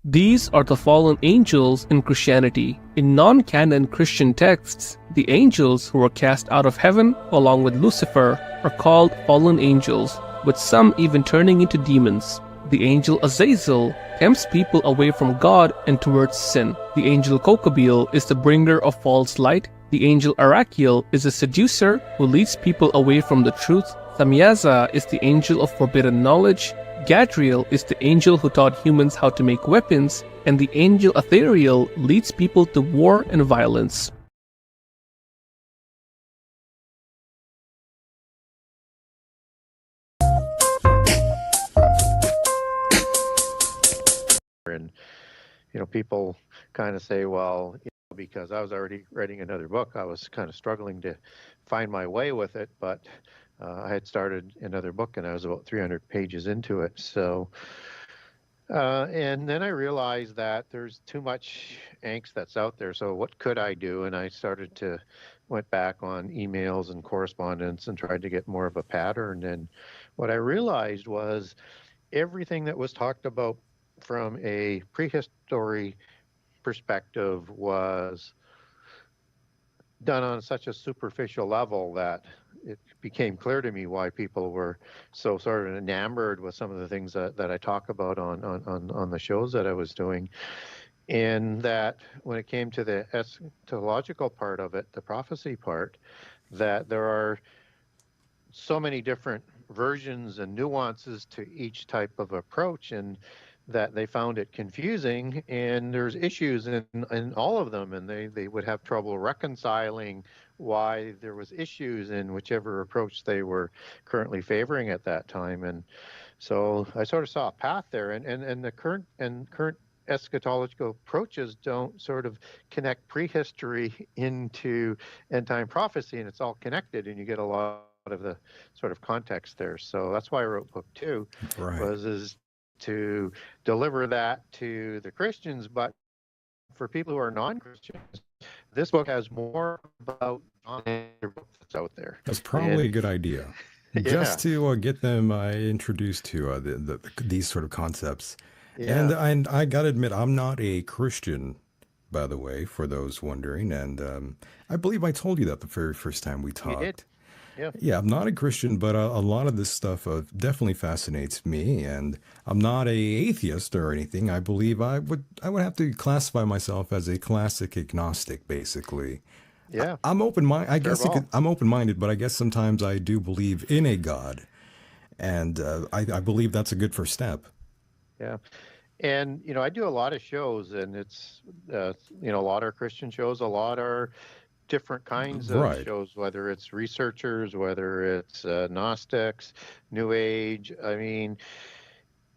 These are the fallen angels in Christianity. In non-canon Christian texts, the angels who were cast out of heaven along with Lucifer are called fallen angels, with some even turning into demons. The angel Azazel tempts people away from God and towards sin. The angel Kokabeel is the bringer of false light. The angel Arakiel is a seducer who leads people away from the truth. Thamyaza is the angel of forbidden knowledge. Gadriel is the angel who taught humans how to make weapons, and the angel Atheriel leads people to war and violence. And people kind of say, well, because I was already writing another book, I was kind of struggling to find my way with it, but I had started another book and I was about 300 pages into it. So, and then I realized that there's too much angst that's out there. So what could I do? And I went back on emails and correspondence and tried to get more of a pattern. And what I realized was everything that was talked about from a prehistory perspective was done on such a superficial level that it became clear to me why people were so sort of enamored with some of the things that I talk about on the shows that I was doing. And that when it came to the eschatological part of it, the prophecy part, that there are so many different versions and nuances to each type of approach, and that they found it confusing, and there's issues in all of them, and they would have trouble reconciling why there was issues in whichever approach they were currently favoring at that time. And so I sort of saw a path there, and the current eschatological approaches don't sort of connect prehistory into end time prophecy, and it's all connected, and you get a lot of the sort of context there. So that's why I wrote book 2, Right. is to deliver that to the Christians. But for people who are non-Christians, this book has more about the book that's out there. That's probably a good idea. Just to get them introduced to these sort of concepts. Yeah. And I gotta admit, I'm not a Christian, by the way, for those wondering. And I believe I told you that the very first time we talked. You did. Yeah. Yeah, I'm not a Christian, but a lot of this stuff definitely fascinates me, and I'm not a atheist or anything. I believe I would have to classify myself as a classic agnostic, basically. Yeah. I'm open-minded. I guess I'm open-minded, but I guess sometimes I do believe in a God, and I believe that's a good first step. Yeah. And, I do a lot of shows, and it's, a lot are Christian shows, a lot are different kinds of shows, whether it's researchers, whether it's Gnostics, New Age. I mean,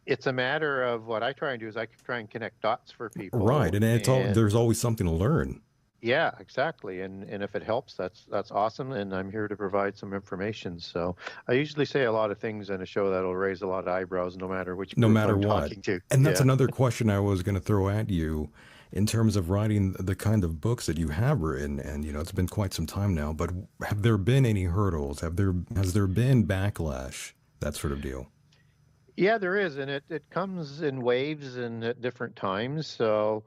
it's a matter of what I try and do is I try and connect dots for people. Right, and there's always something to learn. Yeah, exactly. And if it helps, that's awesome. And I'm here to provide some information. So I usually say a lot of things in a show that'll raise a lot of eyebrows, no matter which group I'm talking to. And that's another question I was going to throw at you in terms of writing the kind of books that you have written. And, it's been quite some time now, but have there been any hurdles? Has there been backlash, that sort of deal? Yeah, there is. And it comes in waves and at different times. So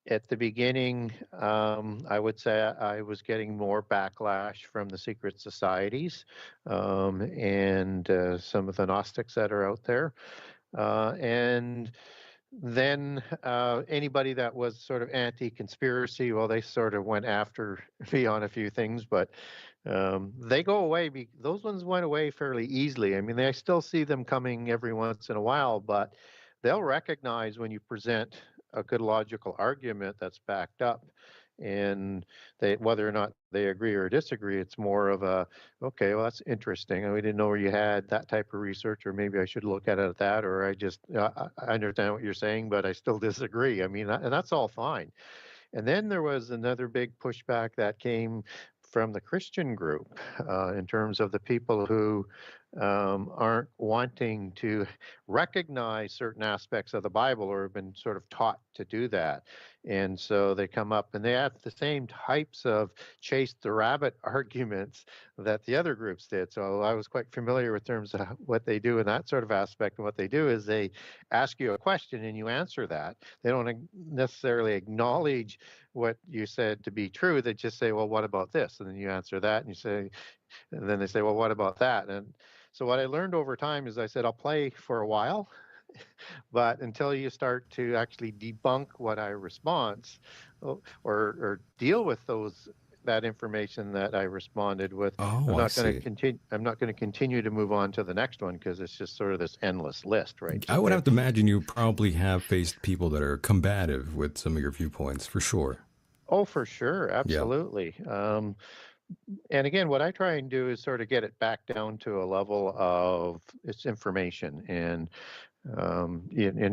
at the beginning, I would say I was getting more backlash from the secret societies and some of the Gnostics that are out there. And then anybody that was sort of anti-conspiracy, well, they sort of went after me on a few things, but they go away. Those ones went away fairly easily. I mean, I still see them coming every once in a while, but they'll recognize when you present a good logical argument that's backed up, and whether or not they agree or disagree, it's more of a, okay, well, that's interesting. And we didn't know where you had that type of research, or maybe I should look at it at that, or I understand what you're saying, but I still disagree. I mean, and that's all fine. And then there was another big pushback that came from the Christian group in terms of the people who aren't wanting to recognize certain aspects of the Bible or have been sort of taught to do that. And so they come up and they have the same types of chase the rabbit arguments that the other groups did. So I was quite familiar with terms of what they do in that sort of aspect. And what they do is they ask you a question and you answer that. They don't necessarily acknowledge what you said to be true. They just say, well, what about this? And then you answer that and you say, and then they say, well, what about that? And so what I learned over time is I said, I'll play for a while, but until you start to actually debunk what I response or deal with that information that I responded with, Oh, I see. I'm not going to continue to move on to the next one because it's just sort of this endless list, right? I would have to imagine you probably have faced people that are combative with some of your viewpoints, for sure. Oh, for sure. Yeah. Absolutely. And again, what I try and do is sort of get it back down to a level of its information, and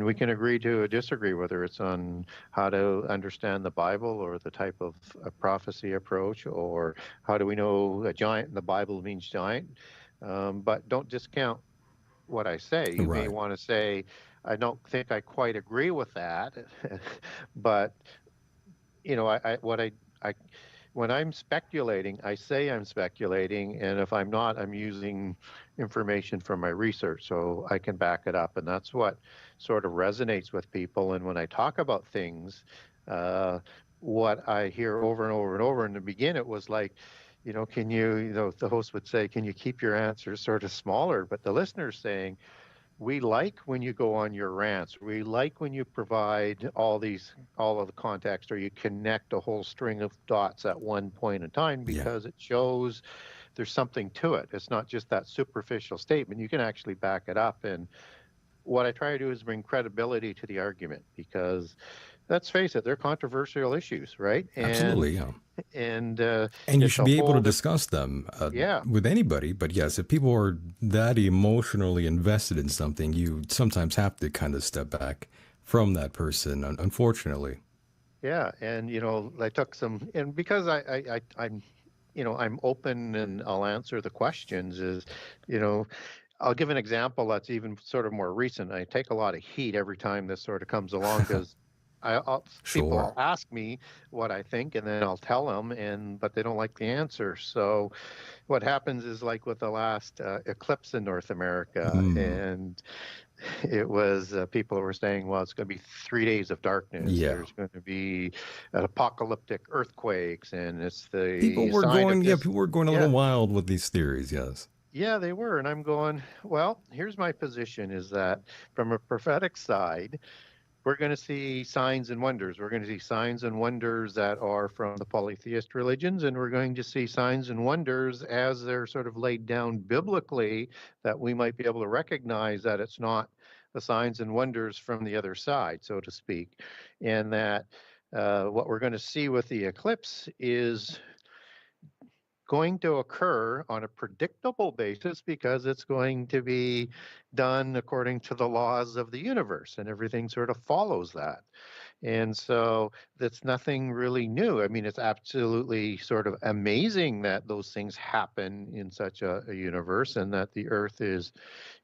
we can agree to disagree, whether it's on how to understand the Bible or the type of a prophecy approach, or how do we know a giant in the Bible means giant. But don't discount what I say. You may Right. want to say, I don't think I quite agree with that, but I when I'm speculating, I say I'm speculating, and if I'm not, I'm using information from my research so I can back it up, and that's what sort of resonates with people. And when I talk about things, what I hear over and over and over, in the beginning, it was like, the host would say, can you keep your answers sort of smaller? But the listener's saying, we like when you go on your rants. We like when you provide all of the context, or you connect a whole string of dots at one point in time, Yeah. because it shows there's something to it. It's not just that superficial statement. You can actually back it up. And what I try to do is bring credibility to the argument, because let's face it, they're controversial issues, right? Absolutely, yeah. And And you it's should a be able to whole discuss them yeah. with anybody. But yes, if people are that emotionally invested in something, you sometimes have to kind of step back from that person, unfortunately. Yeah, and I took some, and because I'm I'm open and I'll answer the questions. I'll give an example that's even sort of more recent. I take a lot of heat every time this sort of comes along, because people Sure. will ask me what I think, and then I'll tell them, but they don't like the answer. So what happens is, like with the last eclipse in North America, Mm, and it was people were saying, well, it's going to be 3 days of darkness. yeah. There's going to be apocalyptic earthquakes, and it's People the were sign of going, yeah, this. people were going a little Yeah, wild with these theories, yes. yeah, they were. And I'm going, well, here's my position, is that from a prophetic side, we're going to see signs and wonders. We're going to see signs and wonders that are from the polytheist religions, and we're going to see signs and wonders as they're sort of laid down biblically, that we might be able to recognize that it's not the signs and wonders from the other side, so to speak. And that what we're going to see with the eclipse is going to occur on a predictable basis, because it's going to be done according to the laws of the universe, and everything sort of follows that. And so that's nothing really new. I mean, it's absolutely sort of amazing that those things happen in such a universe, and that the earth is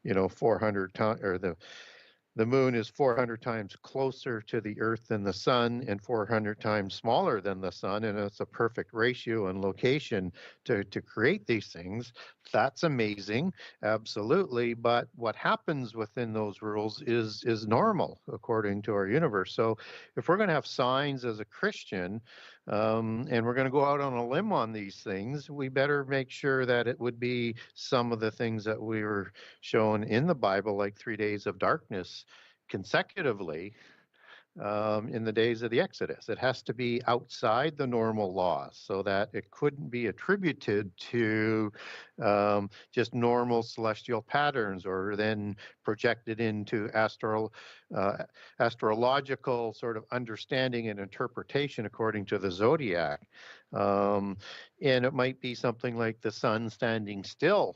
400 times, or the moon is 400 times closer to the Earth than the sun, and 400 times smaller than the sun, and it's a perfect ratio and location to create these things. That's amazing, absolutely. But what happens within those rules is normal according to our universe. So if we're going to have signs as a Christian, and we're going to go out on a limb on these things, we better make sure that it would be some of the things that we were shown in the Bible, like 3 days of darkness consecutively in the days of the Exodus. It has to be outside the normal laws, so that it couldn't be attributed to just normal celestial patterns, or then projected into astrological sort of understanding and interpretation according to the zodiac. And it might be something like the sun standing still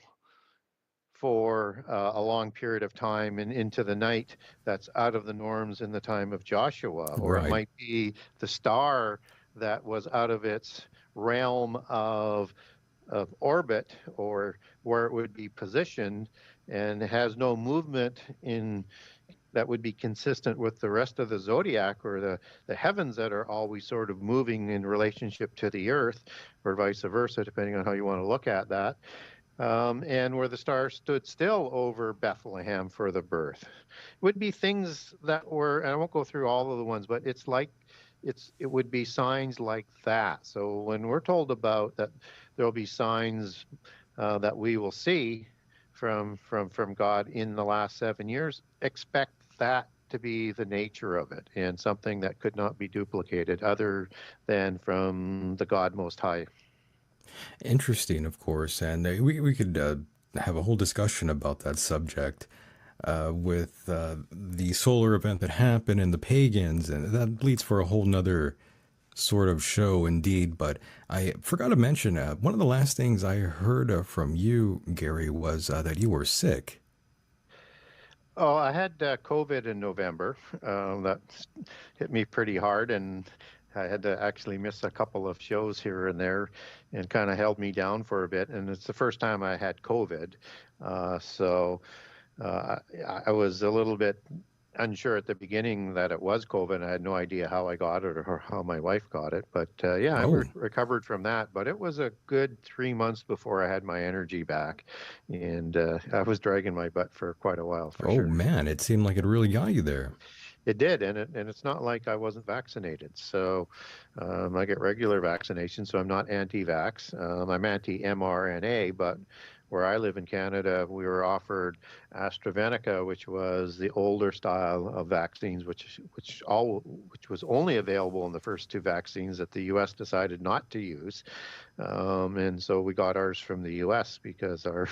for a long period of time and into the night, that's out of the norms in the time of Joshua. Or it Right. might be the star that was out of its realm of orbit, or where it would be positioned, and has no movement in that would be consistent with the rest of the zodiac, or the heavens that are always sort of moving in relationship to the earth, or vice versa, depending on how you want to look at that. And where the star stood still over Bethlehem for the birth. It would be things that were, and I won't go through all of the ones, but it would be signs like that. So when we're told about that, there'll be signs that we will see from God in the last 7 years, expect that to be the nature of it, and something that could not be duplicated other than from the God Most High. Interesting, of course, and we could have a whole discussion about that subject with the solar event that happened and the pagans, and that leads for a whole nother sort of show indeed. But I forgot to mention one of the last things I heard from you, Gary, was that you were sick. Oh, I had COVID in November. That hit me pretty hard, and I had to actually miss a couple of shows here and there, and kind of held me down for a bit. And it's the first time I had COVID, so I was a little bit unsure at the beginning that it was COVID. I had no idea how I got it or how my wife got it. But yeah, I Oh, recovered from that. But it was a good 3 months before I had my energy back. And I was dragging my butt for quite a while, for oh sure. man, it seemed like it really got you there. It did, and it's not like I wasn't vaccinated. So I get regular vaccination, so I'm not anti-vax. I'm anti-mRNA, but where I live in Canada, we were offered AstraZeneca, which was the older style of vaccines, which was only available in the first two vaccines that the U.S. decided not to use. And so we got ours from the U.S. because our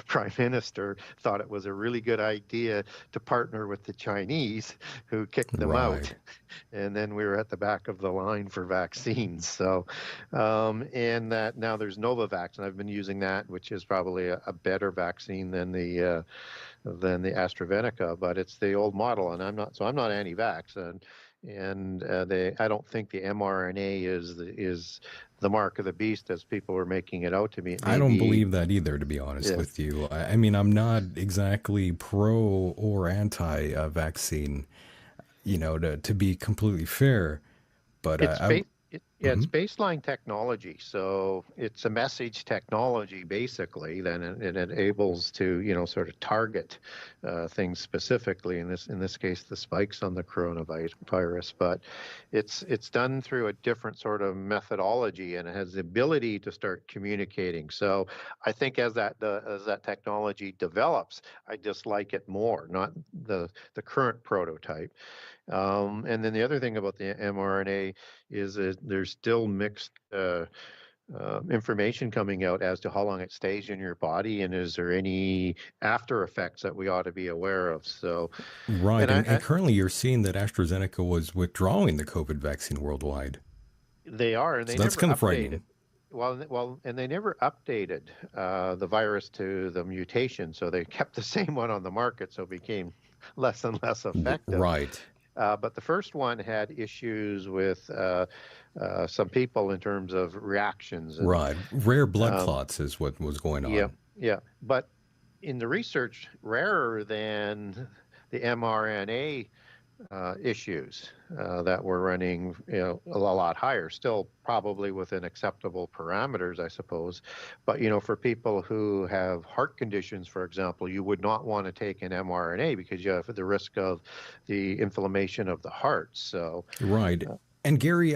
prime minister thought it was a really good idea to partner with the Chinese, who kicked them out. Right. And then we were at the back of the line for vaccines. So, and that now there's Novavax, and I've been using that, which is probably a better vaccine than the AstraZeneca, but it's the old model, and I'm not anti-vax, and I don't think the mRNA is the mark of the beast as people were making it out to me. It I may don't be, believe that either, to be honest yeah. with you. I mean, I'm not exactly pro or anti vaccine, to be completely fair. But It's it's mhm. baseline technology, so it's a message technology basically. Then it enables to sort of target things specifically. In this case, the spikes on the coronavirus, but it's done through a different sort of methodology, and it has the ability to start communicating. So I think as that technology develops, I just like it more, not the current prototype. And then the other thing about the mRNA is that there's still mixed information coming out as to how long it stays in your body, and is there any after effects that we ought to be aware of. So, Right. and And currently you're seeing that AstraZeneca was withdrawing the COVID vaccine worldwide. they are, and So they that's never kind of updated. frightening. Well, and they never updated the virus to the mutation, so they kept the same one on the market, so it became less and less effective. Right. But the first one had issues with some people in terms of reactions, and Right. Rare blood um, clots is what was going yeah, on. yeah. But in the research, rarer than the mRNA issues that were running, a lot higher, still probably within acceptable parameters, I suppose. But, for people who have heart conditions, for example, you would not want to take an mRNA because you have the risk of the inflammation of the heart. So, Right. uh, And Gary,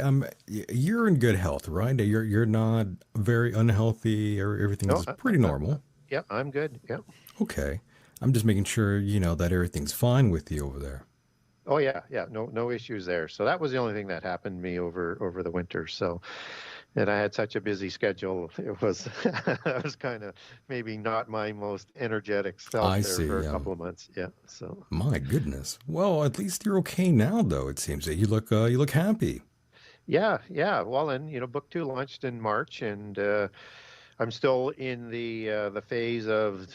you're in good health, right? You're not very unhealthy, or no, everything's pretty normal. yeah, I'm good. Yeah. Okay. I'm just making sure, that everything's fine with you over there. Oh yeah, yeah, no issues there. So that was the only thing that happened to me over the winter. So, and I had such a busy schedule. It was I was kind of maybe not my most energetic self I there for see. a couple of months. Yeah. So My goodness. Well, at least you're okay now, though. It seems that you look happy. yeah, yeah. Well, and book two launched in March, and I'm still in the phase of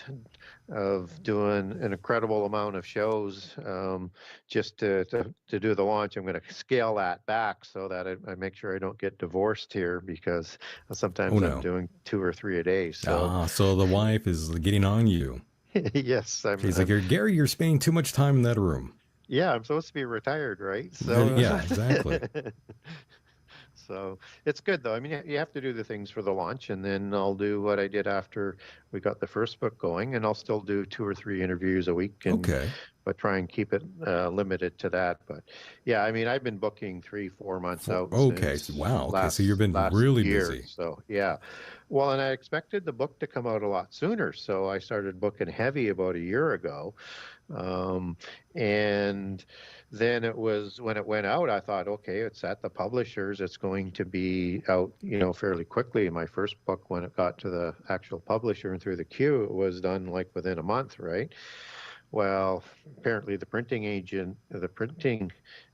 doing an incredible amount of shows, just to do the launch. I'm going to scale that back so that I make sure I don't get divorced here, because Oh sometimes I'm no. doing 2 or 3 a day. So Ah, so the wife is getting on you. yes, She's like, Gary, you're spending too much time in that room. yeah, I'm supposed to be retired, right? So Yeah, exactly. so it's good though. I mean, you have to do the things for the launch, and then I'll do what I did after we got the first book going, and I'll still do 2 or 3 interviews a week, and Okay. but try and keep it limited to that. But yeah, I mean, I've been booking 3, 4 months out Okay. So, since wow. Okay. So you've been last really year. busy. So yeah, well, and I expected the book to come out a lot sooner, so I started booking heavy about a year ago. Um, and then it was when it went out, I thought, okay, it's at the publishers. It's going to be out, fairly quickly. My first book, when it got to the actual publisher and through the queue, it was done like within a month, right? Well, apparently the printing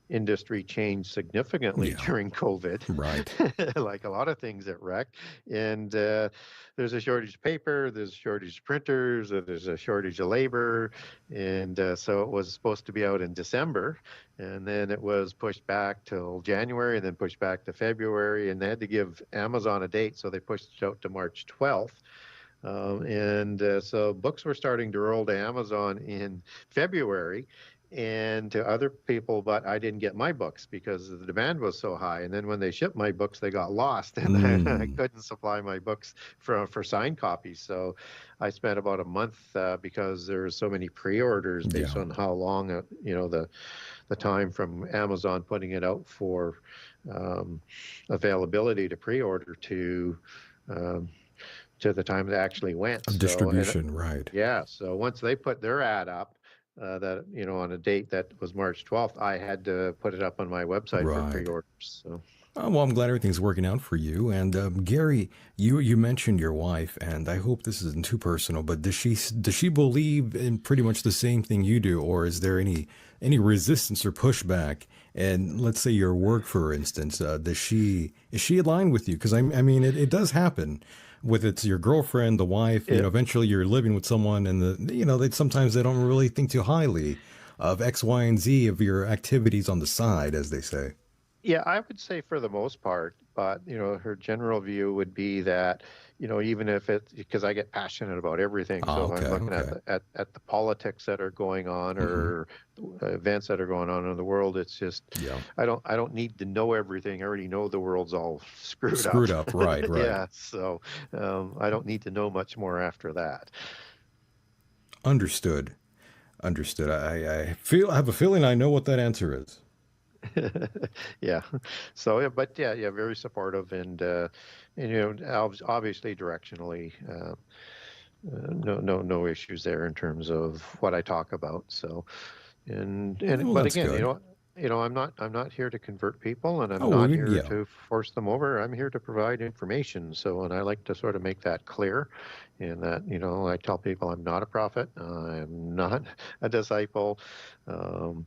industry changed significantly Yeah. during COVID, Right. like a lot of things at wreck. And there's a shortage of paper, there's a shortage of printers, there's a shortage of labor. And so it was supposed to be out in December, and then it was pushed back till January, and then pushed back to February. And they had to give Amazon a date, so they pushed it out to March 12th. And so books were starting to roll to Amazon in February and to other people, but I didn't get my books because the demand was so high. And then when they shipped my books, they got lost, and I Mm, couldn't supply my books for signed copies. So I spent about a month because there's so many pre-orders based yeah. on how long, the time from Amazon putting it out for um, availability to pre-order um, to the time it actually went. Of So, and distribution. Right. yeah, so once they put their ad up, that on a date that was March 12th, I had to put it up on my website for Right. pre-orders. So Well, I'm glad everything's working out for you. And Gary, you mentioned your wife, and I hope this isn't too personal, but does she believe in pretty much the same thing you do, or is there any resistance or pushback? And let's say your work, for instance, is she aligned with you? Because I mean, it does happen. With it's your girlfriend, the wife, yeah, eventually you're living with someone, and sometimes they don't really think too highly of X, Y, and Z of your activities on the side, as they say. yeah, I would say for the most part, but her general view would be that, even if it, because I get passionate about everything. Ah, So if okay, I'm looking at okay. the politics that are going on, Hmm. or events that are going on in the world, it's just Yeah. I don't need to know everything. I already know the world's all screwed up. Screwed up. Right, right. Yeah, so I don't need to know much more after that. Understood. Understood. I have a feeling I know what that answer is. Yeah. So, yeah, but yeah, very supportive, and obviously directionally, no issues there in terms of what I talk about. So, Well, but that's again, good. I'm not here to convert people, and I'm Oh, not here yeah. to force them over. I'm here to provide information. So, and I like to sort of make that clear, and that, I tell people I'm not a prophet, I'm not a disciple. Um,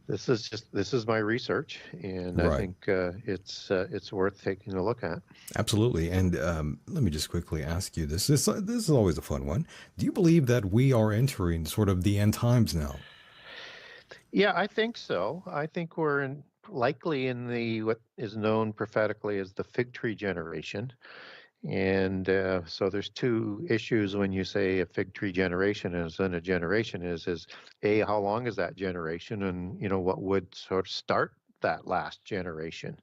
this is my research, and I Right. think it's worth taking a look at. Absolutely. And let me just quickly ask you this. This is always a fun one. Do you believe that we are entering sort of the end times now? Yeah, I think so. I think we're likely in the what is known prophetically as the fig tree generation. And so there's two issues when you say a fig tree generation is in a generation is A, how long is that generation, and what would sort of start that last generation?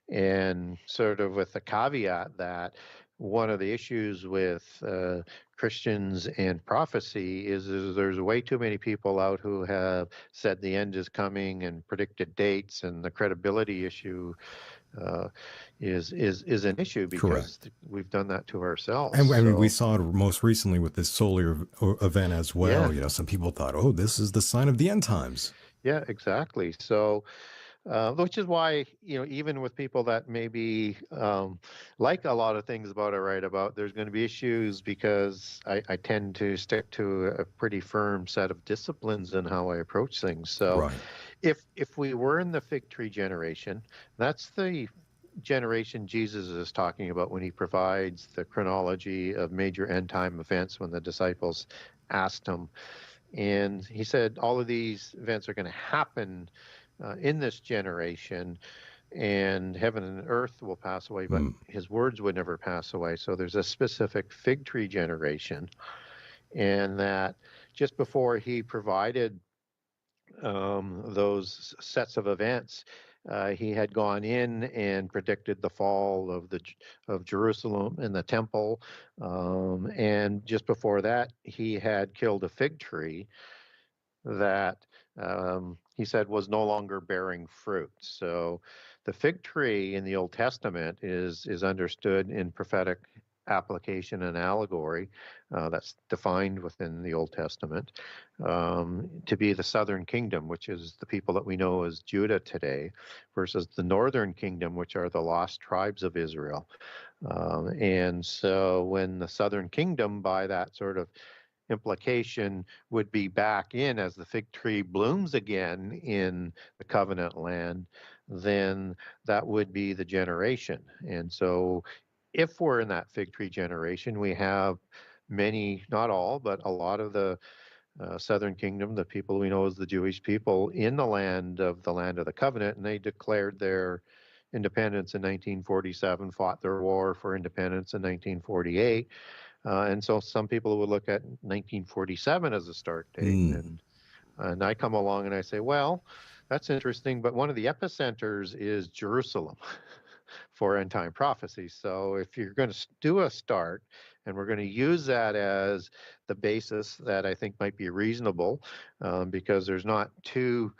And sort of with the caveat that one of the issues with Christians and prophecy is there's way too many people out who have said the end is coming and predicted dates, and the credibility issue uh, is an issue because Correct. we've done that to ourselves. And I mean, we So saw it most recently with this solar event as yeah, well. Some people thought, oh, this is the sign of the end times. yeah, exactly. So which is why, even with people that maybe like a lot of things about I write about, there's going to be issues because I tend to stick to a pretty firm set of disciplines in how I approach things. So Right. if we were in the fig tree generation, that's the generation Jesus is talking about when he provides the chronology of major end time events when the disciples asked him. And he said all of these events are going to happen in this generation, and heaven and earth will pass away, but his words would never pass away. So there's a specific fig tree generation, and that just before he provided those sets of events, he had gone in and predicted the fall of Jerusalem and the temple, and just before that, he had killed a fig tree that he said was no longer bearing fruit. So the fig tree in the Old Testament is understood in prophetic application and allegory that's defined within the Old Testament to be the southern kingdom, which is the people that we know as Judah today, versus the northern kingdom, which are the lost tribes of Israel. And so when the southern kingdom, by that sort of implication, would be back in as the fig tree blooms again in the covenant land, then that would be the generation. And so if we're in that fig tree generation, we have many, not all, but a lot of the southern kingdom, the people we know as the Jewish people, in the land of the covenant, and they declared their independence in 1947, fought their war for independence in 1948. And so some people would look at 1947 as a start date. And I come along and I say, well, that's interesting, but one of the epicenters is Jerusalem for end time prophecy. So if you're going to do a start, and we're going to use that as the basis that I think might be reasonable, because there's not two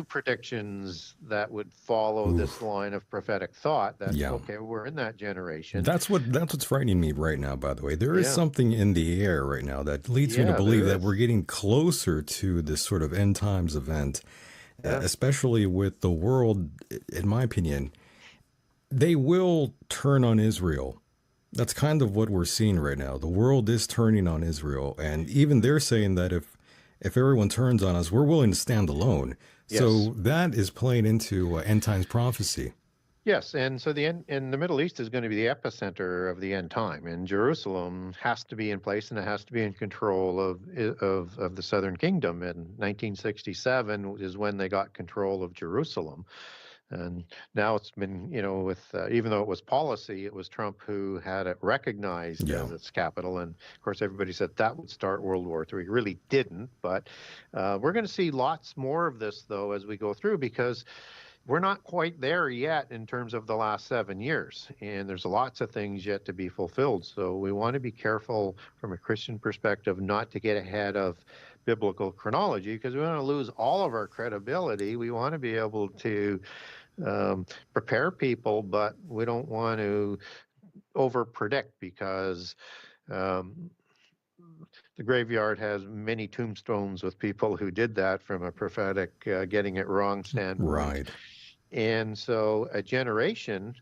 predictions that would follow this line of prophetic thought that, okay, we're in that generation. That's what's frightening me right now, by the way. There is something in the air right now that leads me to believe that we're getting closer to this sort of end times event, especially with the world, in my opinion. They will turn on Israel. That's kind of what we're seeing right now. The world is turning on Israel, and even they're saying that if everyone turns on us, we're willing to stand alone. Yes. So that is playing into end times prophecy. Yes, and so the Middle East is going to be the epicenter of the end time, and Jerusalem has to be in place, and it has to be in control of the Southern Kingdom. And 1967 is when they got control of Jerusalem. And now it's been, with even though it was policy, it was Trump who had it recognized as its capital. And of course, everybody said that would start World War III. It really didn't. But we're going to see lots more of this, though, as we go through, because we're not quite there yet in terms of the last 7 years. And there's lots of things yet to be fulfilled. So we want to be careful from a Christian perspective not to get ahead of biblical chronology, because we want to lose all of our credibility. We want to be able to prepare people, but we don't want to over predict, because the graveyard has many tombstones with people who did that from a prophetic getting it wrong standpoint. Right. And so a generation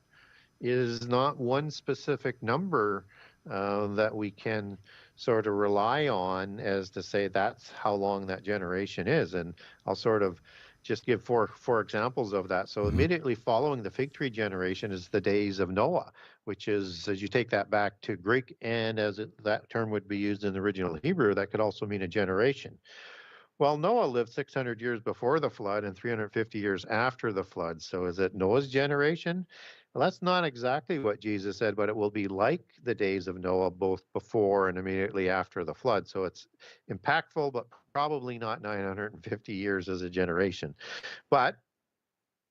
is not one specific number that we can sort of rely on as to say that's how long that generation is. And I'll sort of just give four examples of that. So immediately following the fig tree generation is the days of Noah, which is, as you take that back to Greek, and that term would be used in the original Hebrew, that could also mean a generation. Well, Noah lived 600 years before the flood and 350 years after the flood. So is it Noah's generation? Well, that's not exactly what Jesus said, but it will be like the days of Noah, both before and immediately after the flood. So it's impactful, but probably not 950 years as a generation. But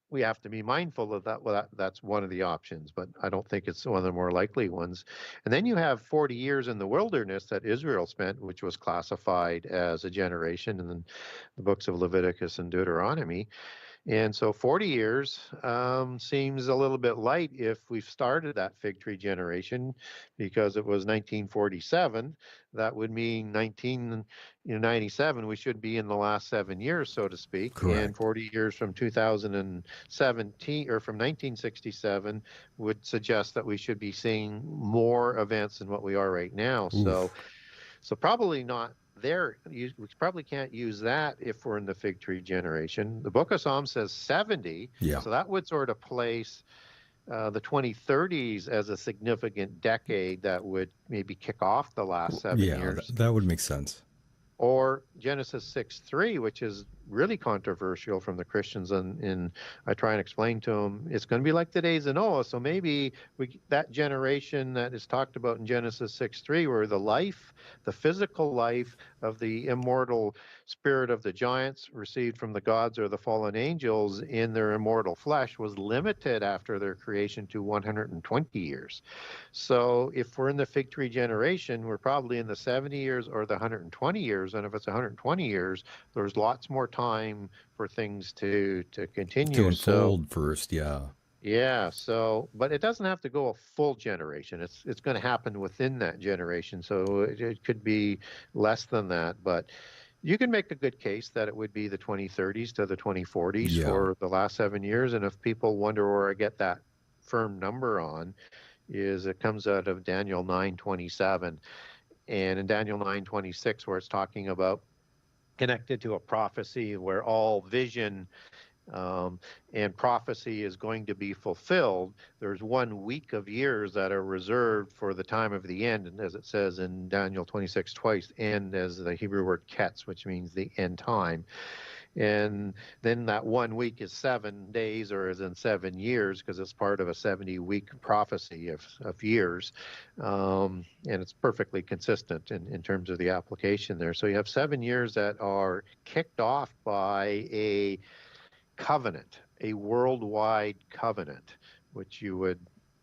we have to be mindful of that. Well, that's one of the options, but I don't think it's one of the more likely ones. And then you have 40 years in the wilderness that Israel spent, which was classified as a generation in the books of Leviticus and Deuteronomy. And so 40 years seems a little bit light if we've started that fig tree generation, because it was 1947. That would mean 1997. We should be in the last 7 years, so to speak. Correct. And 40 years from 2017 or from 1967 would suggest that we should be seeing more events than what we are right now. So probably not there. We probably can't use that if we're in the fig tree generation. The book of Psalms says 70. Yeah. So that would sort of place the 2030s as a significant decade that would maybe kick off the last 7 years. That would make sense. Or Genesis 6:3, which is really controversial from the Christians, and I try and explain to them it's going to be like the days of Noah. So maybe that generation that is talked about in Genesis 6:3, where the physical life of the immortal spirit of the giants received from the gods or the fallen angels in their immortal flesh, was limited after their creation to 120 years. So if we're in the fig tree generation, we're probably in the 70 years or the 120 years. And if it's 120 years, there's lots more time for things to continue. To unfold first, yeah. Yeah. So, but it doesn't have to go a full generation. It's going to happen within that generation. So it could be less than that, but you can make a good case that it would be the 2030s to the 2040s for the last 7 years. And if people wonder where I get that firm number on, is it comes out of Daniel 9:27, and in Daniel 9:26, where it's talking about connected to a prophecy where all vision and prophecy is going to be fulfilled. There's 1 week of years that are reserved for the time of the end, and as it says in Daniel 26 twice, end as the Hebrew word ketz, which means the end time. And then that 1 week is 7 days, or is in 7 years, because it's part of a 70-week prophecy of years. And it's perfectly consistent in terms of the application there. So you have 7 years that are kicked off by a covenant, a worldwide covenant, which you would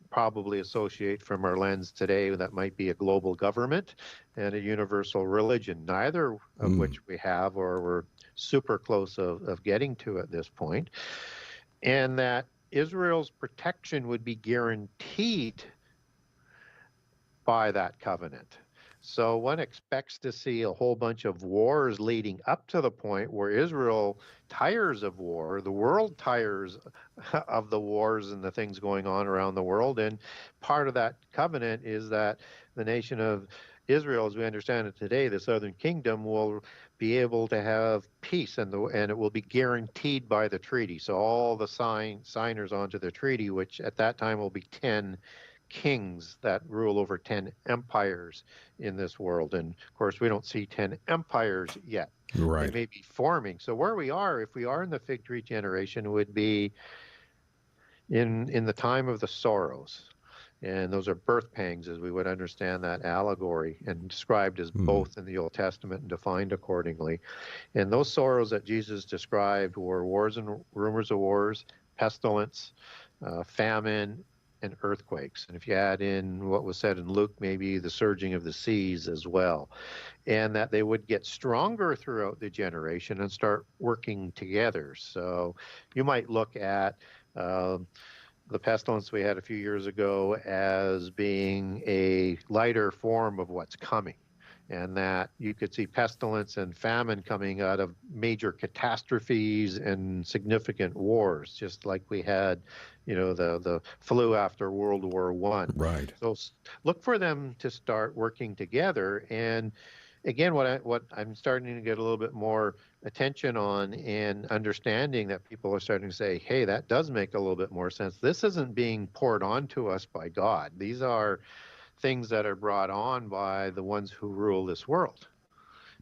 probably associate from our lens today that might be a global government and a universal religion, neither of which we have or we're super close of getting to at this point. And that Israel's protection would be guaranteed by that covenant. So one expects to see a whole bunch of wars leading up to the point where Israel tires of war, the world tires of the wars and the things going on around the world. And part of that covenant is that the nation of Israel, as we understand it today, the southern kingdom, will be able to have peace, and it will be guaranteed by the treaty. So all the signers onto the treaty, which at that time will be 10 kings that rule over 10 empires in this world. And of course, we don't see 10 empires yet. Right. They may be forming. So where we are, if we are in the fig tree generation, would be in the time of the sorrows. And those are birth pangs, as we would understand that allegory, and described as both in the Old Testament and defined accordingly. And those sorrows that Jesus described were wars and rumors of wars, pestilence, famine, and earthquakes. And if you add in what was said in Luke, maybe the surging of the seas as well. And that they would get stronger throughout the generation and start working together. So you might look at the pestilence we had a few years ago as being a lighter form of what's coming. And that you could see pestilence and famine coming out of major catastrophes and significant wars, just like we had, the flu after World War I. Right. So look for them to start working together. And again, what I'm starting to get a little bit more attention on and understanding that people are starting to say, hey, that does make a little bit more sense. This isn't being poured onto us by God. These are things that are brought on by the ones who rule this world.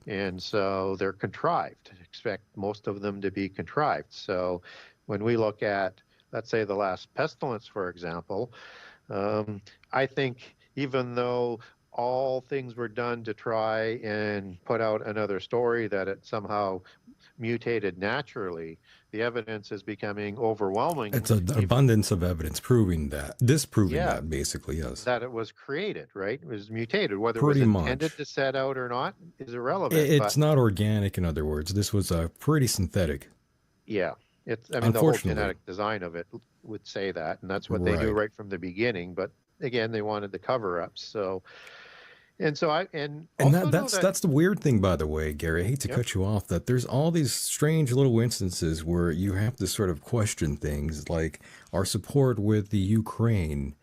And so they're contrived. Expect most of them to be contrived. So when we look at, let's say, the last pestilence, for example, I think even though all things were done to try and put out another story that it somehow mutated naturally, the evidence is becoming overwhelming. It's an abundance of evidence disproving that, basically, yes. That it was created, right? It was mutated. Whether Pretty it was much intended to set out or not is irrelevant. It's not organic, in other words. This was pretty synthetic. Yeah. The whole genetic design of it would say that, and that's what they knew right from the beginning. But again, they wanted the cover-ups. So... that's the weird thing, by the way, Gary. I hate to cut you off. That there's all these strange little instances where you have to sort of question things, like our support with the Ukraine.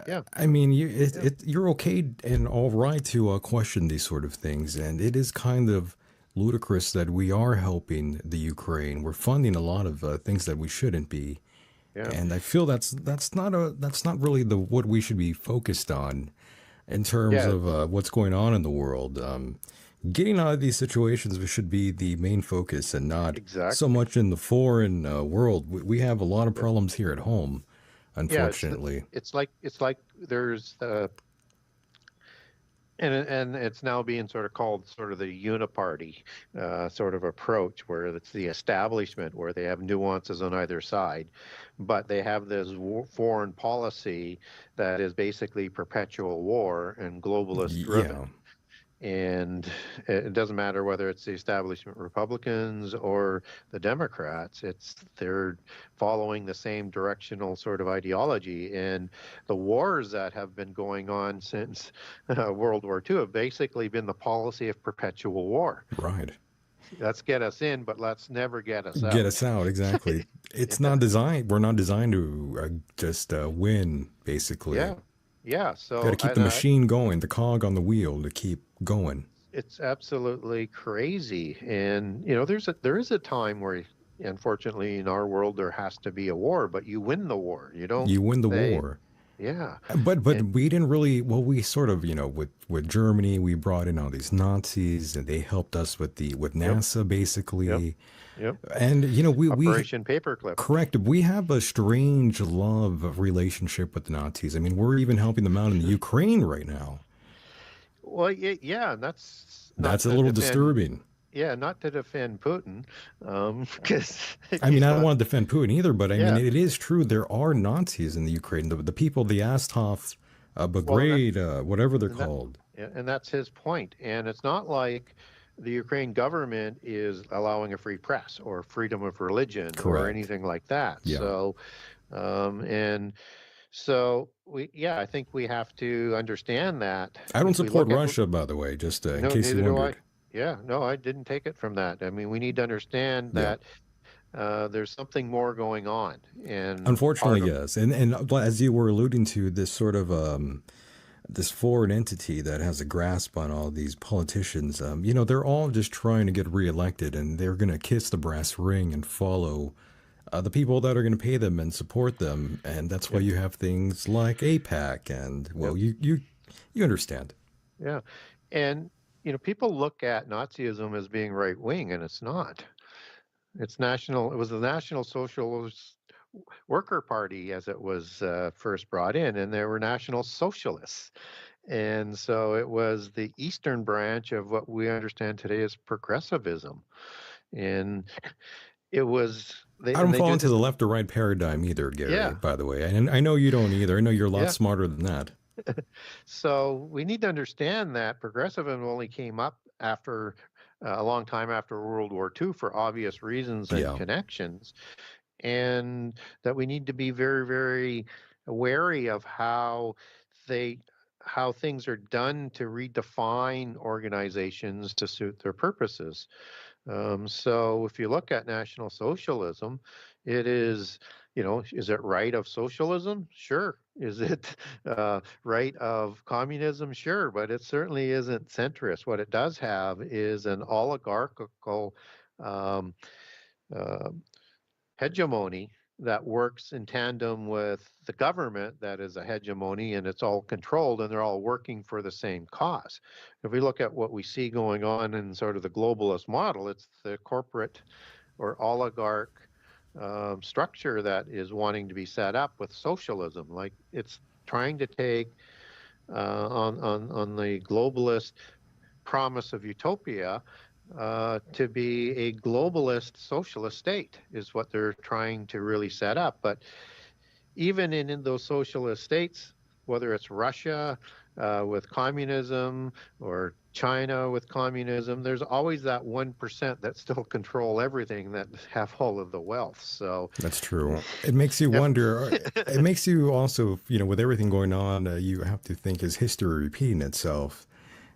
Yeah, I mean, you're okay and all right to question these sort of things, and it is kind of ludicrous that we are helping the Ukraine. We're funding a lot of things that we shouldn't be. Yeah. And I feel that's not really the what we should be focused on in terms Yeah. of what's going on in the world. Getting out of these situations should be the main focus, and not so Exactly. much in the foreign world. We have a lot of Yep. problems here at home, Yeah. unfortunately. It's like there's and it's now being sort of called sort of the uniparty sort of approach, where it's the establishment, where they have nuances on either side, but they have this foreign policy that is basically perpetual war and globalist driven. Yeah, And it doesn't matter whether it's the establishment Republicans or the Democrats, they're following the same directional sort of ideology. And the wars that have been going on since World War II have basically been the policy of perpetual war. right. Let's get us in, but let's never get us Get out. us out, exactly. It's Yeah. not designed. We're not designed to just win. Basically, Yeah. Yeah. got to So keep the machine going, the cog on the wheel to keep going. it's absolutely crazy. And there is a time where, unfortunately, in our world there has to be a war, but you win the war. You don't You win the say, war. yeah. But And we didn't really. Well, we sort of, with Germany, we brought in all these Nazis, and they helped us with yep, NASA yep, basically. yep. And we Operation Paperclip. correct. We have a strange love relationship with the Nazis. I mean, we're even helping them out in the Ukraine right now. Well, yeah, and that's not That's a to little defend. disturbing. Yeah, not to defend Putin, because I mean, he's I don't not. want to defend Putin either, but I mean, Yeah. it is true. There are Nazis in the Ukraine. The people, the Astov Well, Brigade, whatever they're and that, called. yeah, and that's his point. And it's not like the Ukraine government is allowing a free press or freedom of religion or Correct. anything like that. Yeah. And so I think we have to understand that I don't if we support look at, Russia, by the way, just in no, case you neither do I. wondered. Yeah, no, I didn't take it from that. I mean, we need to understand Yeah. that there's something more going on, and part Unfortunately, of, yes. And as you were alluding to, this sort of this foreign entity that has a grasp on all these politicians, they're all just trying to get reelected, and they're going to kiss the brass ring and follow the people that are going to pay them and support them. And that's why yeah, you have things like APAC, and yeah, well, you understand. yeah, and people look at Nazism as being right wing, and it's not. It's national. It was the National Socialist Worker Party as it was first brought in, and they were National Socialists. And so it was the eastern branch of what we understand today as progressivism. And it was I don't they fall do into this. the left or right paradigm either, Gary, Yeah, by the way. And I know you don't either. I know you're a lot yeah. smarter than that. So we need to understand that progressivism only came up after a long time after World War II for obvious reasons and Yeah. connections, and that we need to be very, very wary of they how things are done to redefine organizations to suit their purposes. So if you look at National Socialism, it is, is it right of socialism? Sure. Is it right of communism? Sure. But it certainly isn't centrist. What it does have is an oligarchical um, uh, hegemony that works in tandem with the government that is a hegemony, and it's all controlled, and they're all working for the same cause. If we look at what we see going on in sort of the globalist model, it's the corporate or oligarch structure that is wanting to be set up with socialism. Like, it's trying to take on the globalist promise of utopia to be a globalist socialist state is what they're trying to really set up. But even in those socialist states, whether it's Russia with communism or China with communism, there's always that 1% that still control everything, that have all of the wealth. So That's true. It makes you wonder. It makes you also, with everything going on, you have to think, is history repeating itself?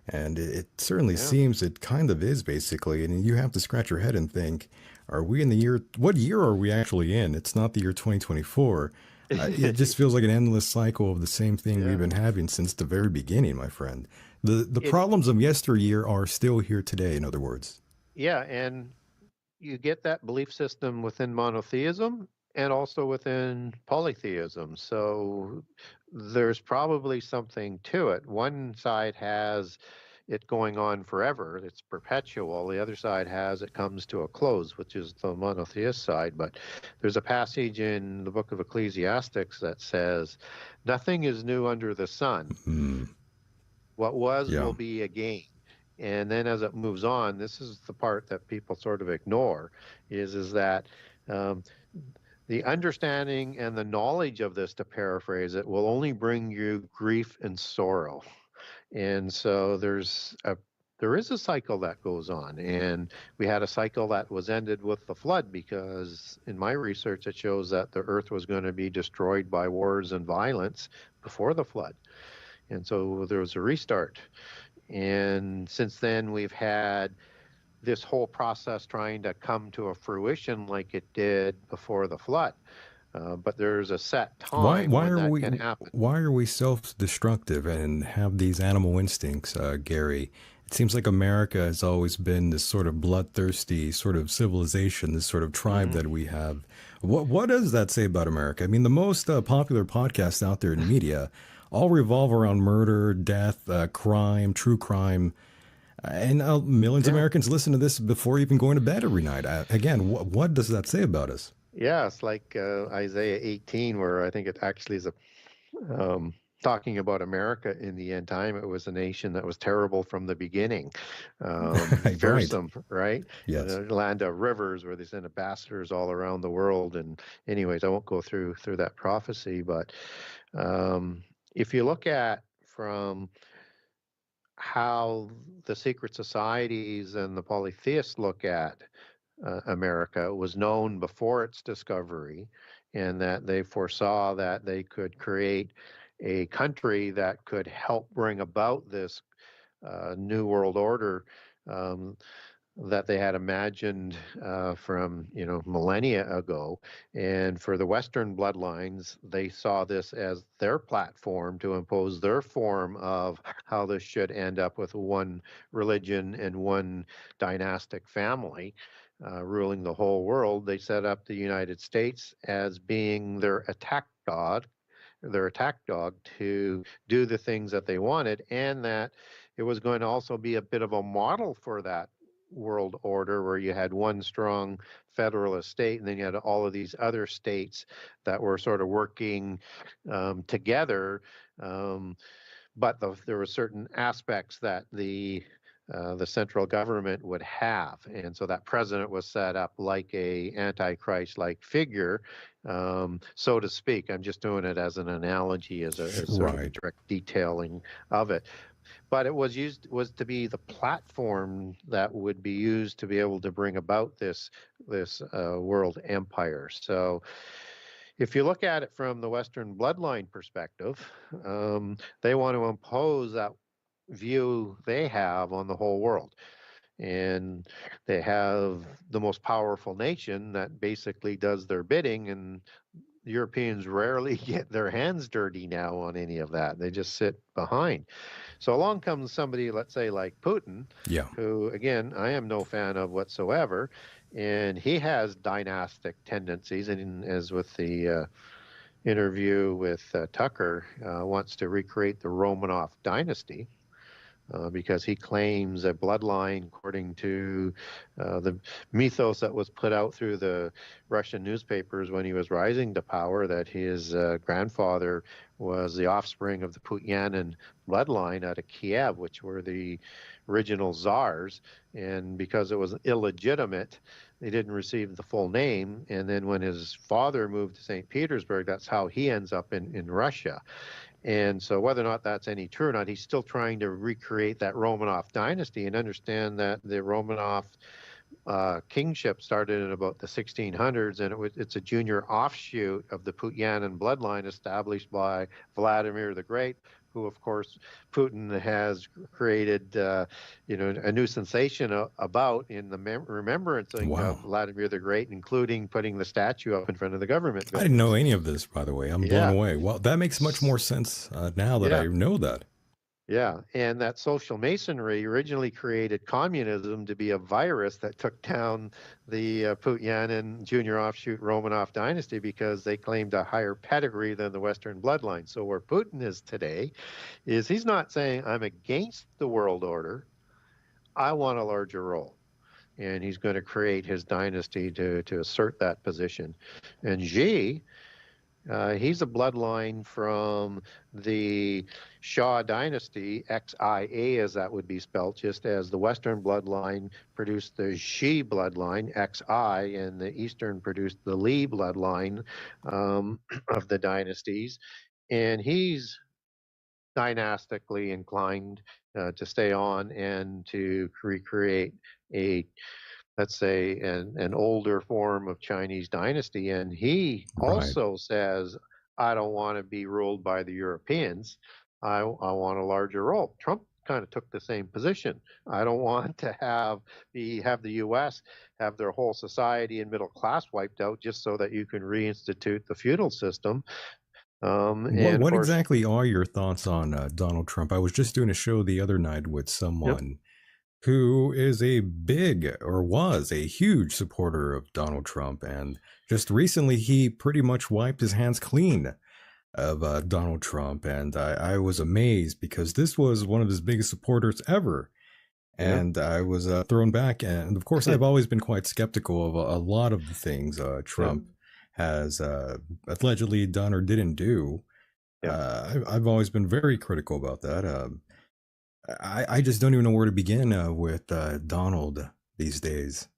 And it certainly yeah. seems it kind of is, basically. And you have to scratch your head and think, are we in the year, what year are we actually in? It's not the year 2024. It just feels like an endless cycle of the same thing Yeah. we've been having since the very beginning, my friend. The It, problems of yesteryear are still here today, in other words. yeah, and you get that belief system within monotheism, and also within polytheism. So there's probably something to it. One side has it going on forever, it's perpetual. The other side has it comes to a close, which is the monotheist side. But there's a passage in the book of Ecclesiastics that says, nothing is new under the sun. What was Yeah. will be again. And then as it moves on, this is the part that people sort of ignore, is that um, the understanding and the knowledge of this, to paraphrase it, will only bring you grief and sorrow. And so there is a cycle that goes on, and we had a cycle that was ended with the flood, because in my research it shows that the earth was going to be destroyed by wars and violence before the flood. And so there was a restart. And since then, we've had this whole process trying to come to a fruition like it did before the flood. But there's a set time when that can happen. Why are we self-destructive and have these animal instincts, Gary? It seems like America has always been this sort of bloodthirsty sort of civilization, this sort of tribe that we have. What does that say about America? I mean, the most popular podcasts out there in media all revolve around murder, death, crime, true crime. And millions of Americans listen to this before even going to bed every night. Again, what does that say about us? Yeah, it's like Isaiah 18, where I think it actually is talking about America in the end time. It was a nation that was terrible from the beginning, fearsome, right? Yes. The land of rivers, where they sent ambassadors all around the world. And anyways, I won't go through that prophecy, but if you look at from how the secret societies and the polytheists look at America, was known before its discovery, and that they foresaw that they could create a country that could help bring about this new world order that they had imagined from millennia ago. And for the Western bloodlines, they saw this as their platform to impose their form of how this should end up, with one religion and one dynastic family ruling the whole world. They set up the United States as being their attack dog to do the things that they wanted, and that it was going to also be a bit of a model for that world order, where you had one strong federalist state, and then you had all of these other states that were sort of working together. But there were certain aspects that the central government would have, and so that president was set up like a antichrist-like figure, so to speak. I'm just doing it as an analogy, as sort of a direct detailing of it. But it was to be the platform that would be used to be able to bring about this world empire. So if you look at it from the Western bloodline perspective, they want to impose that view they have on the whole world. And they have the most powerful nation that basically does their bidding, and Europeans rarely get their hands dirty now on any of that. They just sit behind. So along comes somebody, let's say, like Putin, who, again, I am no fan of whatsoever, and he has dynastic tendencies, and as with the interview with Tucker, wants to recreate the Romanov dynasty. Because he claims a bloodline, according to the mythos that was put out through the Russian newspapers when he was rising to power, that his grandfather was the offspring of the Putyanin bloodline out of Kiev, which were the original czars. And because it was illegitimate, they didn't receive the full name. And then when his father moved to St. Petersburg, that's how he ends up in Russia. And so whether or not that's any true or not, he's still trying to recreate that Romanov dynasty, and understand that the Romanov kingship started in about the 1600s, and it's a junior offshoot of the Putyanin bloodline established by Vladimir the Great, who, of course, Putin has created a new sensation about in the remembrance of Vladimir the Great, including putting the statue up in front of the government building. I didn't know any of this, by the way. I'm blown away. Well, that makes much more sense now that I know that. Yeah, and that social masonry originally created communism to be a virus that took down the Putyanin junior offshoot Romanov dynasty because they claimed a higher pedigree than the Western bloodline. So where Putin is today is he's not saying I'm against the world order, I want a larger role. And he's going to create his dynasty to assert that position. And Xi, he's a bloodline from the Shah dynasty, XIA as that would be spelled, just as the Western bloodline produced the Xi bloodline, XI, and the Eastern produced the Li bloodline of the dynasties. And he's dynastically inclined to stay on and to recreate a, let's say, an older form of Chinese dynasty. And he Right. also says, I don't want to be ruled by the Europeans. I want a larger role. Trump kind of took the same position. I don't want to have the U.S. have their whole society and middle class wiped out just so that you can reinstitute the feudal system. What And of what course, exactly are your thoughts on Donald Trump? I was just doing a show the other night with yep, someone who is a big or was a huge supporter of Donald Trump, and just recently he pretty much wiped his hands clean of Donald Trump, and I was amazed because this was one of his biggest supporters ever. yeah, And I was thrown back. And of course, I've always been quite skeptical of a lot of the things yeah, Trump has allegedly done or didn't do. yeah. I've always been very critical about that. I just don't even know where to begin with Donald these days.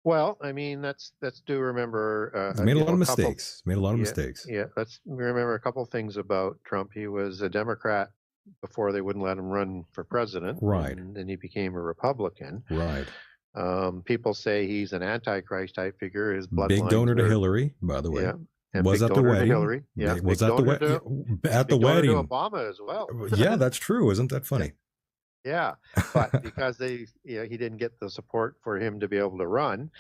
Well, I mean, let's do remember, He's made a lot a of couple. mistakes. Made a lot of Yeah, mistakes. yeah. Let's remember a couple things about Trump. He was a Democrat before they wouldn't let him run for president, Right. and then he became a Republican. Right. People say he's an antichrist type figure. His Big bloodlines donor to are, Hillary, by the way. yeah, and Was big at the donor to wedding. Hillary. Yeah, Was at the wedding. At the big donor to wedding. Obama as well. Yeah, that's true. Isn't that Yeah, funny? yeah. But because he didn't get the support for him to be able to run.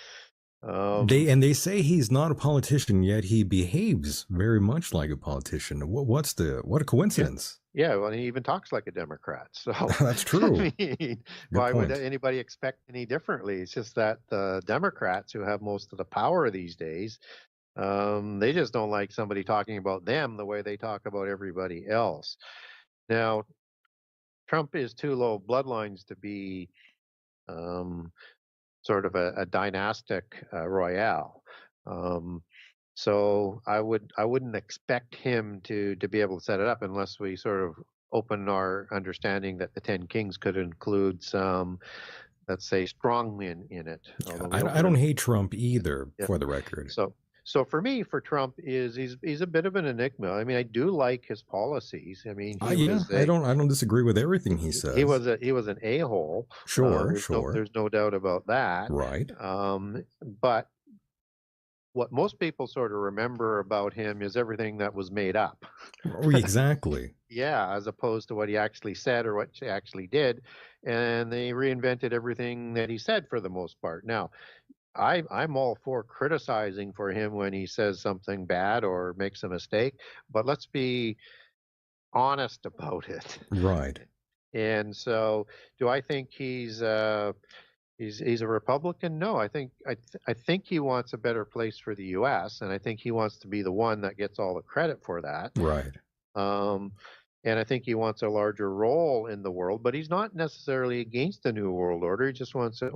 Um, They say he's not a politician, yet he behaves very much like a politician. What a Yeah. coincidence? Yeah, well, he even talks like a Democrat. So, That's I true. mean, Good why would point. anybody expect any differently? It's just that the Democrats who have most of the power these days, they just don't like somebody talking about them the way they talk about everybody else. Now, Trump is too low bloodlines to be um, sort of a dynastic royale. Um, So I wouldn't expect him to be able to set it up unless we sort of open our understanding that the Ten Kings could include some, let's say, strongmen in it. Although we don't I don't really, hate Trump either, yeah. for the record. So for me, for Trump is he's a bit of an enigma. I mean, I do like his policies. I mean, Yeah, I don't disagree with everything he says. he was an a-hole. Sure, sure. There's no doubt about that. Right. But what most people sort of remember about him is everything that was made up. Oh, exactly. Yeah, as opposed to what he actually said or what he actually did. And they reinvented everything that he said for the most part. Now, I'm all for criticizing for him when he says something bad or makes a mistake, but let's be honest about it. Right. And so, do I think he's a Republican? No, I think he wants a better place for the U.S. and I think he wants to be the one that gets all the credit for that. Right. Um, and I think he wants a larger role in the world, but he's not necessarily against the new world order. He just wants a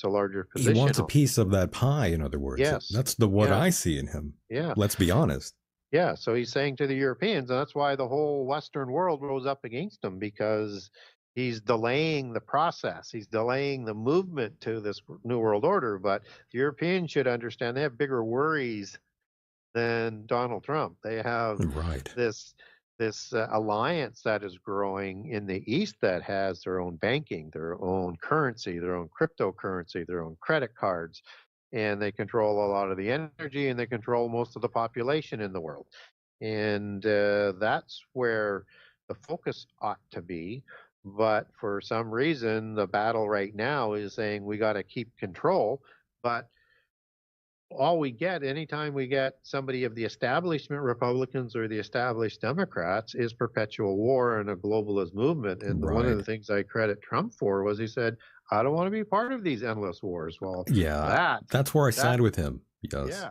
larger He position. wants a piece of that pie, in other words. Yes. That's what Yeah. I see in him. Yeah. Let's be honest. Yeah. So he's saying to the Europeans, and that's why the whole Western world rose up against him because he's delaying the process. He's delaying the movement to this new world order. But the Europeans should understand they have bigger worries than Donald Trump. They have Right. this alliance that is growing in the East that has their own banking, their own currency, their own cryptocurrency, their own credit cards, and they control a lot of the energy and they control most of the population in the world. And that's where the focus ought to be. But for some reason, the battle right now is saying we got to keep control. But all we get anytime we get somebody of the establishment Republicans or the established Democrats is perpetual war and a globalist movement. And one of Right. the things I credit Trump for was he said, I don't want to be part of these endless wars. Well, Yeah, that, that's where I that, side with him. Yes. yeah.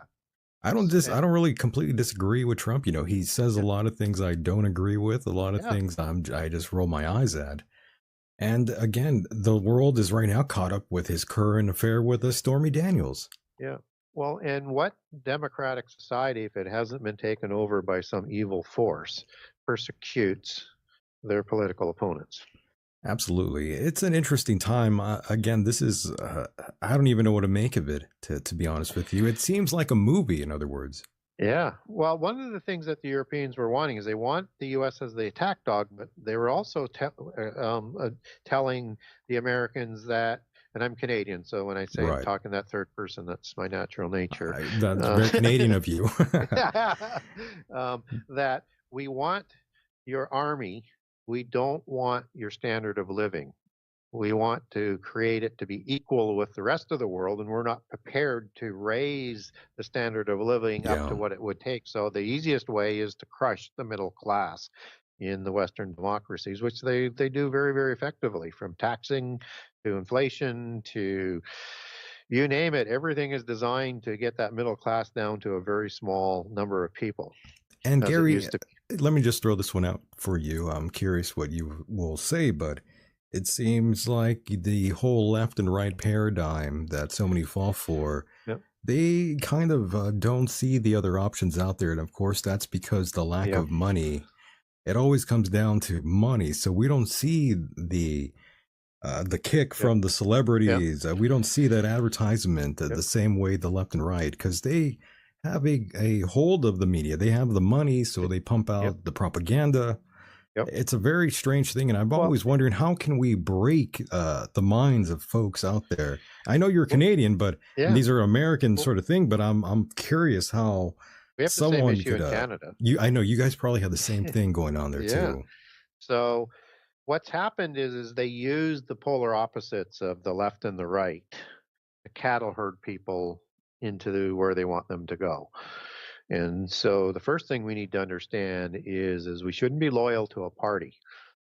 I And don't really completely disagree with Trump. You know, he says a yeah, lot of things I don't agree with, a lot of yeah, things I just roll my eyes at. And again, the world is right now caught up with his current affair with Stormy Daniels. yeah. Well, and what democratic society, if it hasn't been taken over by some evil force, persecutes their political opponents? Absolutely. It's an interesting time. Again, this is, I don't even know what to make of it, to be honest with you. It seems like a movie, in other words. Yeah. Well, one of the things that the Europeans were wanting is they want the U.S. as the attack dog, but they were also telling the Americans that, and I'm Canadian, so when I say Right. talk in that third person, that's my natural nature. That's very Canadian of you. That we want your army, we don't want your standard of living. We want to create it to be equal with the rest of the world, and we're not prepared to raise the standard of living up to Yeah. what it would take. So the easiest way is to crush the middle class in the Western democracies, which they do very, very effectively, from taxing to inflation to you name it. Everything is designed to get that middle class down to a very small number of people, And as it Gary, used to be. let me just throw this one out for you. I'm curious what you will say, but it seems like the whole left and right paradigm that so many fall for, Yep. they kind of don't see the other options out there. And of course, that's because the lack Yeah. of money. It always comes down to money. So we don't see the kick Yep. from the Yep. celebrities. We don't see that advertisement Yep. the same way the left and right, because they have a hold of the media. They have the money, so they pump Yep. out the propaganda. Yep. It's a very strange thing, and I've Well, always wondered, how can we break the minds of folks out there? I know you're well, Canadian, but and yeah. these are American Well, sort of thing. But I'm curious how we have the same someone issue could. in Canada. I know you guys probably have the same thing going on there Yeah. too. So what's happened is they use the polar opposites of the left and the right to cattle herd people into where they want them to go. And so the first thing we need to understand is we shouldn't be loyal to a party.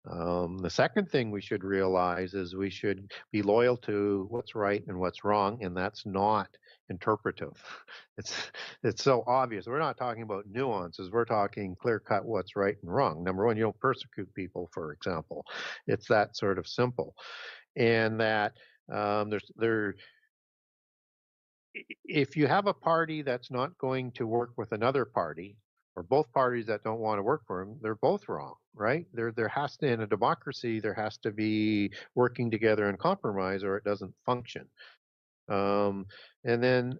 The second thing we should realize is we should be loyal to what's right and what's wrong, and that's not interpretive. It's it's so obvious. We're not talking about nuances. We're talking clear cut what's right and wrong. Number one, you don't persecute people, for example. It's that sort of simple, and that if you have a party that's not going to work with another party, or both parties that don't want to work for them, they're both wrong, right? There has to, in a democracy, there has to be working together and compromise, or it doesn't function. And then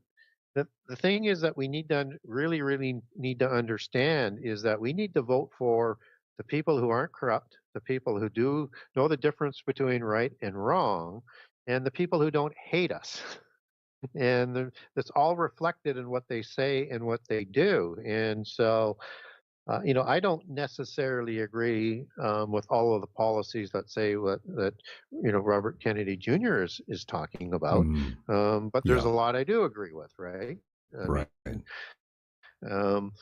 the thing is that we need to really, really need to understand is that we need to vote for the people who aren't corrupt, the people who do know the difference between right and wrong, and the people who don't hate us. And that's all reflected in what they say and what they do. And so, I don't necessarily agree with all of the policies that say that Robert Kennedy Jr. is talking about, Mm, but there's a yeah, lot I do agree with, right? I mean, right. um,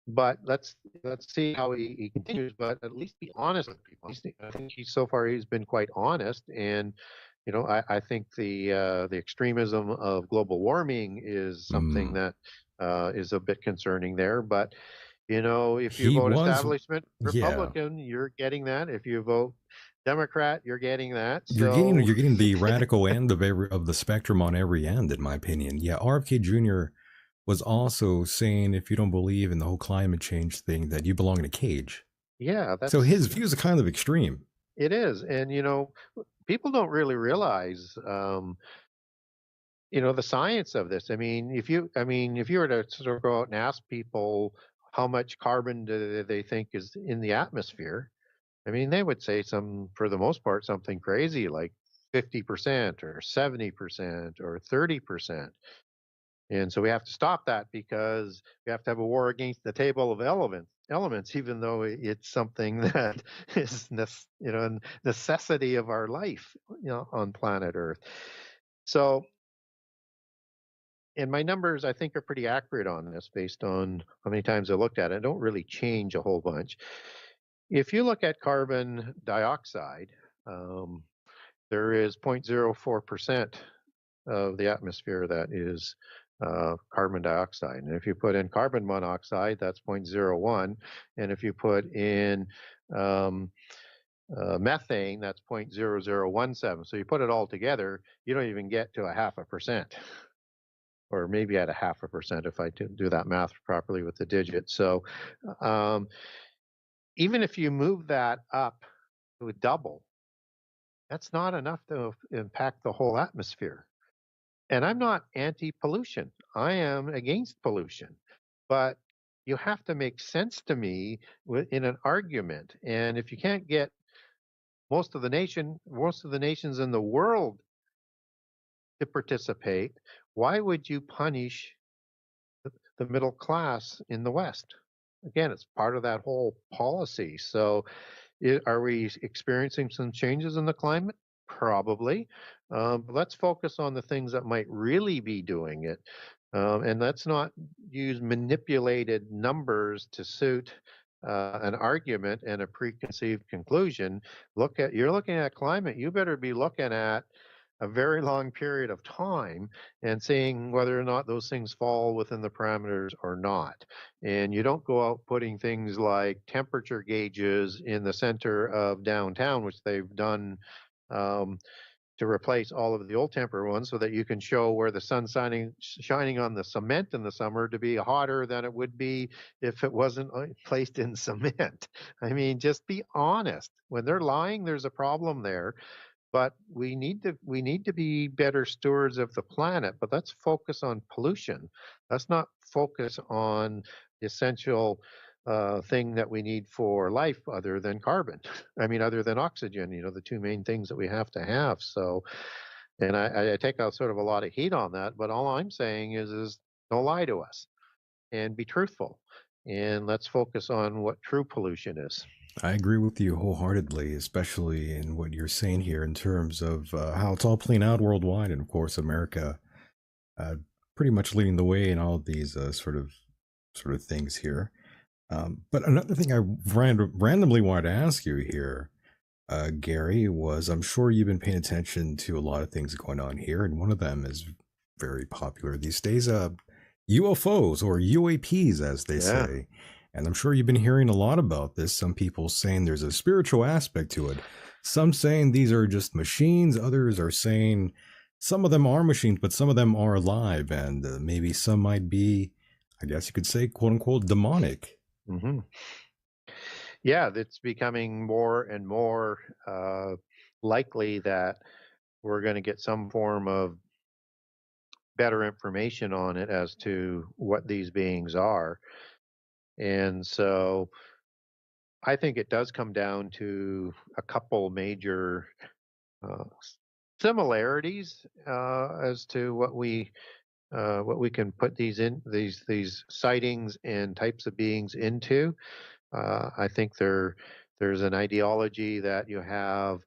but let's see how he continues. But at least be honest with people. I think so far he's been quite honest, and I think the extremism of global warming is something Mm. that is a bit concerning there. But if you He vote was, establishment yeah. Republican, you're getting that. If you vote Democrat, you're getting that. You're So getting the radical end of the spectrum on every end, in my opinion. Yeah, RFK Jr. was also saying, if you don't believe in the whole climate change thing, that you belong in a cage. yeah, So his views are kind of extreme. it is, and people don't really realize. The science of this. If you were to sort of go out and ask people how much carbon do they think is in the atmosphere, they would say for the most part, something crazy like 50% or 70% or 30%. And so we have to stop that because we have to have a war against the table of elements, even though it's something that is a necessity of our life, on planet Earth. So And my numbers, I think, are pretty accurate on this based on how many times I looked at it. I don't really change a whole bunch. If you look at carbon dioxide, um, there is 0.04% of the atmosphere that is carbon dioxide. And if you put in carbon monoxide, that's 0.01. And if you put in um, methane, that's 0.0017. So you put it all together, you don't even get to a 0.5%, or maybe at a 0.5% if I do that math properly with the digits. So um, even if you move that up to a double, that's not enough to impact the whole atmosphere. And I'm not anti-pollution. I am against pollution. But you have to make sense to me in an argument. And if you can't get most of the nations in the world to participate, why would you punish the middle class in the West? Again, it's part of that whole policy. So are we experiencing some changes in the climate? Probably. But let's focus on the things that might really be doing it. And let's not use manipulated numbers to suit an argument and a preconceived conclusion. You're looking at climate, you better be looking at a very long period of time and seeing whether or not those things fall within the parameters or not. And you don't go out putting things like temperature gauges in the center of downtown, which they've done um, to replace all of the old temporary ones, so that you can show where the sun's shining on the cement in the summer to be hotter than it would be if it wasn't placed in cement. I mean, just be honest. When they're lying, there's a problem there. But we need to be better stewards of the planet. But let's focus on pollution. Let's not focus on the essential thing that we need for life, other than carbon. I mean, other than oxygen. The two main things that we have to have. So, and I take out sort of a lot of heat on that. But all I'm saying is don't lie to us and be truthful. And let's focus on what true pollution is. I agree with you wholeheartedly, especially in what you're saying here in terms of how it's all playing out worldwide, and of course, America uh, pretty much leading the way in all of these sort of things here. But another thing I randomly wanted to ask you here, Gary, was I'm sure you've been paying attention to a lot of things going on here, and one of them is very popular these days, UFOs, or UAPs, as they Yeah. say. And I'm sure you've been hearing a lot about this. Some people saying there's a spiritual aspect to it. Some saying these are just machines. Others are saying some of them are machines, but some of them are alive. And maybe some might be, I guess you could say, quote unquote, demonic. Mm-hmm. Yeah, it's becoming more and more likely that we're going to get some form of better information on it as to what these beings are. And so I think it does come down to a couple major uh, similarities as to what we can put these sightings and types of beings into. I think there's an ideology that you have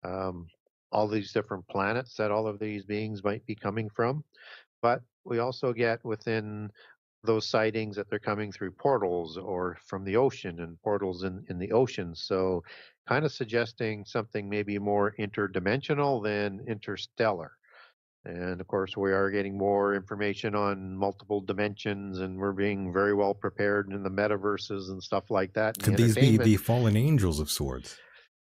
um, all these different planets that all of these beings might be coming from, but we also get within those sightings that they're coming through portals or from the ocean, and portals in the ocean. So kind of suggesting something maybe more interdimensional than interstellar. And of course, we are getting more information on multiple dimensions, and we're being very well prepared in the metaverses and stuff like that. And Could the these be entertainment. the fallen angels of sorts?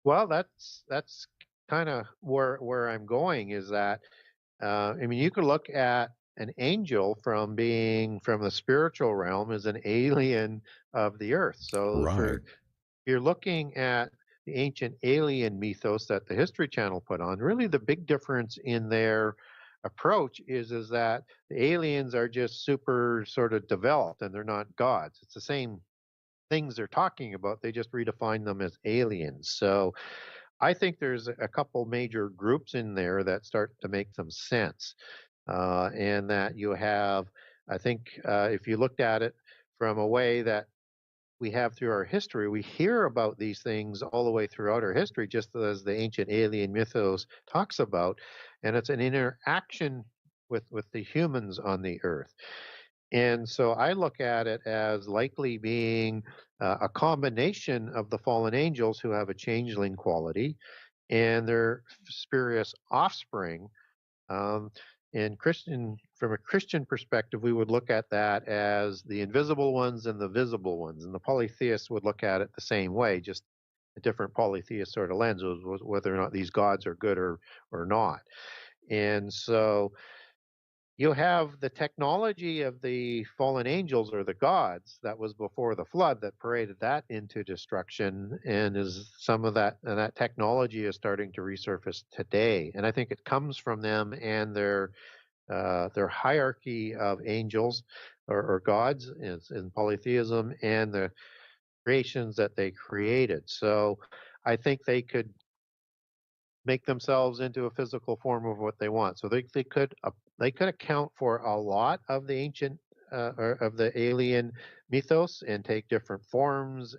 Well, that's kind of where I'm going, is that I mean, you could look at an angel from being from the spiritual realm as an alien of the earth. So Right. if you're looking at the ancient alien mythos that the History Channel put on, really the big difference in their approach is that the aliens are just super sort of developed and they're not gods. It's the same things they're talking about. They just redefine them as aliens. So I think there's a couple major groups in there that start to make some sense. And that you have, I think, if you looked at it from a way that we have through our history, we hear about these things all the way throughout our history, just as the ancient alien mythos talks about. And it's an interaction with the humans on the earth. And so I look at it as likely being a combination of the fallen angels who have a changeling quality and their spurious offspring. Um, and from a Christian perspective, we would look at that as the invisible ones and the visible ones. And the polytheists would look at it the same way, just a different polytheist sort of lens, whether or not these gods are good or not. And so you have the technology of the fallen angels or the gods that was before the flood that paraded that into destruction, and is some of that, and that technology is starting to resurface today. And I think it comes from them and their hierarchy of angels or gods in polytheism and the creations that they created. So I think they could make themselves into a physical form of what they want. So they could account for a lot of the ancient or of the alien mythos and take different forms,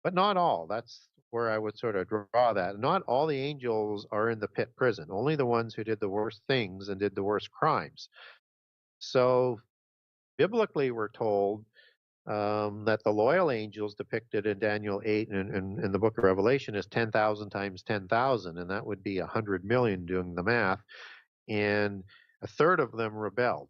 but not all. That's where I would sort of draw that. Not all the angels are in the pit prison. Only the ones who did the worst things and did the worst crimes. So biblically, we're told that the loyal angels depicted in Daniel 8 and in the book of Revelation is 10,000 times 10,000, and that would be 100 million doing the math, and a third of them rebelled.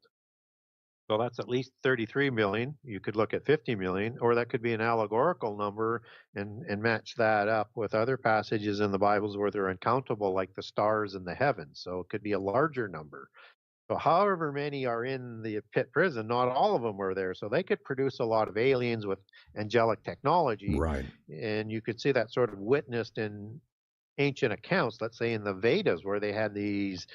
So that's at least 33 million. You could look at 50 million, or that could be an allegorical number and match that up with other passages in the Bibles where they're uncountable, like the stars in the heavens. So it could be a larger number. So however many are in the pit prison, not all of them were there. So they could produce a lot of aliens with angelic technology. Right. And you could see that sort of witnessed in ancient accounts, let's say in the Vedas, where they had these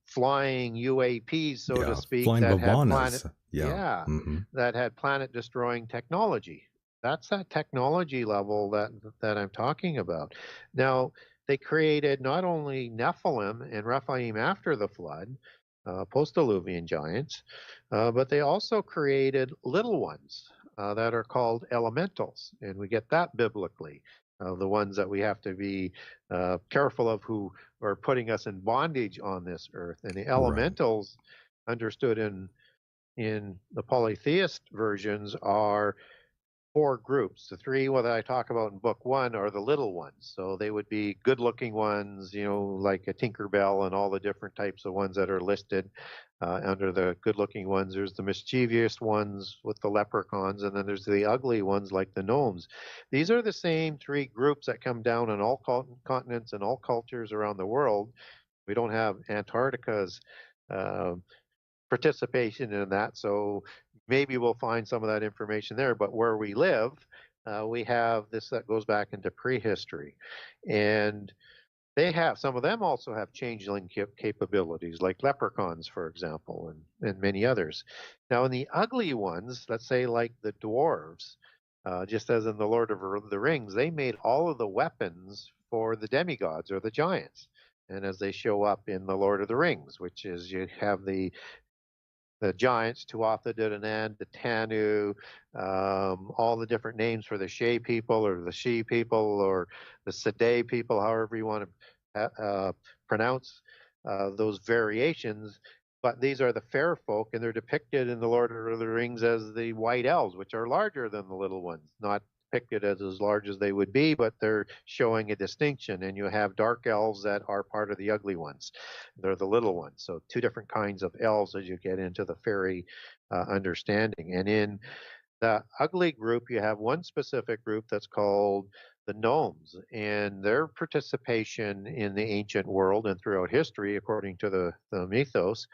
flying UAPs, so to Yeah. speak, Flying that had Vavanas. Yeah. yeah, Hmm. that had planet destroying technology. That's that technology level that I'm talking about. Now, they created not only Nephilim and Rephaim after the flood, post-Diluvian giants, but they also created little ones that are called elementals, and we get that biblically. The ones that we have to be careful of, who are putting us in bondage on this earth. And the Right. elementals, understood in the polytheist versions, are four groups. The three that I talk about in book one are the little ones. So they would be good looking ones, like a Tinkerbell and all the different types of ones that are listed under the good looking ones. There's the mischievous ones with the leprechauns, and then there's the ugly ones like the gnomes. These are the same three groups that come down on all continents and all cultures around the world. We don't have Antarctica's uh, participation in that. So maybe we'll find some of that information there. But where we live, we have this that goes back into prehistory. And some of them also have changeling capabilities, like leprechauns, for example, and many others. Now, in the ugly ones, let's say like the dwarves, just as in the Lord of the Rings, they made all of the weapons for the demigods or the giants. And as they show up in the Lord of the Rings, which is you have the giants, Tuatha De Danann, the Tanu, all the different names for the Shea people or the She people or the Sede people, however you want to pronounce those variations. But these are the fair folk, and they're depicted in the Lord of the Rings as the white elves, which are larger than the little ones, not depicted as large as they would be, but they're showing a distinction. And you have dark elves that are part of the ugly ones. They're the little ones. So two different kinds of elves as you get into the fairy understanding. And in the ugly group, you have one specific group that's called the gnomes, and their participation in the ancient world and throughout history, according to the mythos,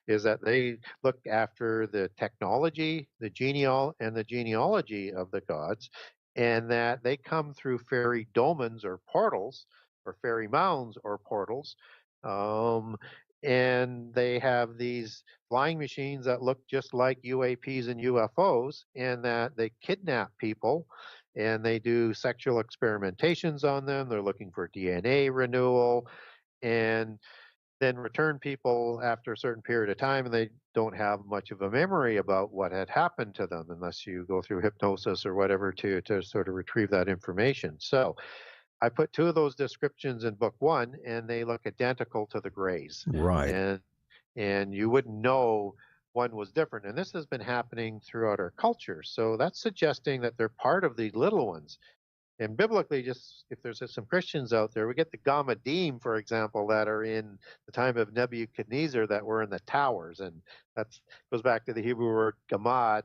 is that they look after the technology, the genealogy of the gods, and that they come through fairy domens or portals, or fairy mounds or portals. Um, and they have these flying machines that look just like UAPs and UFOs, and that they kidnap people and they do sexual experimentations on them. They're looking for DNA renewal, and then return people after a certain period of time, and they don't have much of a memory about what had happened to them unless you go through hypnosis or whatever to sort of retrieve that information. So I put two of those descriptions in book one, and they look identical to the Greys. Right. And and you wouldn't know one was different. And this has been happening throughout our culture. So that's suggesting that they're part of the little ones. And biblically, just if there's some Christians out there, we get the Gamadim, for example, that are in the time of Nebuchadnezzar that were in the towers. And that goes back to the Hebrew word gamad.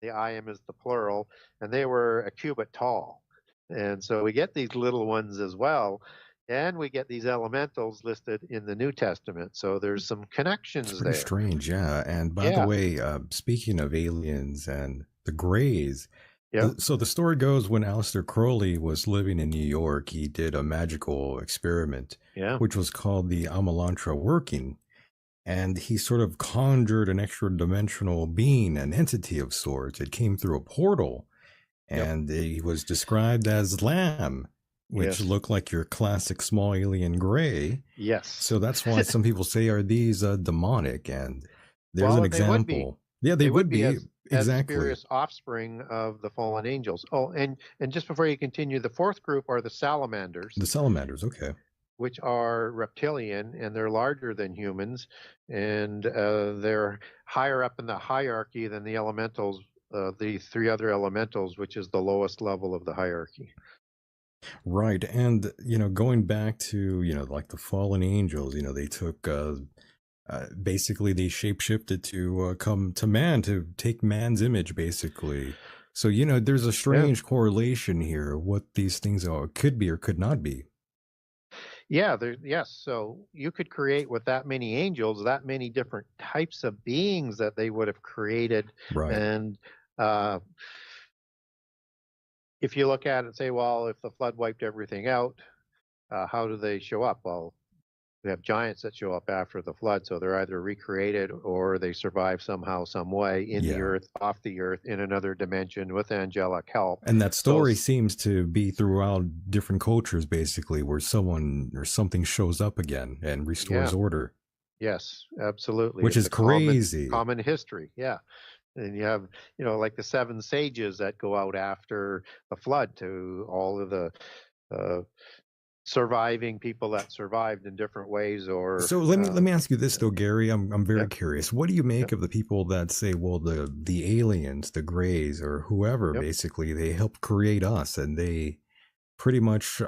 The ayim is the plural, and they were a cubit tall. And so we get these little ones as well. And we get these elementals listed in the New Testament. So there's some It's connections pretty there. strange, yeah. And by the Yeah. way, speaking of aliens and the Greys, Yeah. so the story goes when Aleister Crowley was living in New York, he did a magical experiment, Yeah. which was called the Amalantra working. And he sort of conjured an extra dimensional being, an entity of sorts. It came through a portal, Yep. and he was described as Lamb, which Yes. looked like your classic small alien gray. Yes. So that's why some people say, are these demonic? And there's Well, an they would be. example. Yeah, they would be. as Exactly. spurious offspring of the fallen angels. Oh, and just before you continue, the fourth group are the salamanders, The salamanders, okay. which are reptilian, and they're larger than humans, and they're higher up in the hierarchy than the elementals, the three other elementals, which is the lowest level of the hierarchy. Right. And, going back to, like the fallen angels, they took, basically they shapeshifted to come to man, to take man's image, basically. So, there's a strange correlation here, what these things are, could be or could not be. Yeah, yes. So you could create with that many angels, that many different types of beings that they would have created. Right. And if you look at it and say, well, if the flood wiped everything out, how do they show up? Well, we have giants that show up after the flood, so they're either recreated or they survive somehow, some way in the earth, off the earth, in another dimension with angelic help. And that story seems to be throughout different cultures, basically, where someone or something shows up again and restores order. Yes, absolutely. Which is crazy. Common history, yeah. And you have, like the 7 sages that go out after the flood to all of the surviving people that survived in different ways. Or so let me ask you this though, Gary. I'm very curious. What do you make of the people that say, well, the aliens, the Greys, or whoever, basically, they helped create us, and they pretty much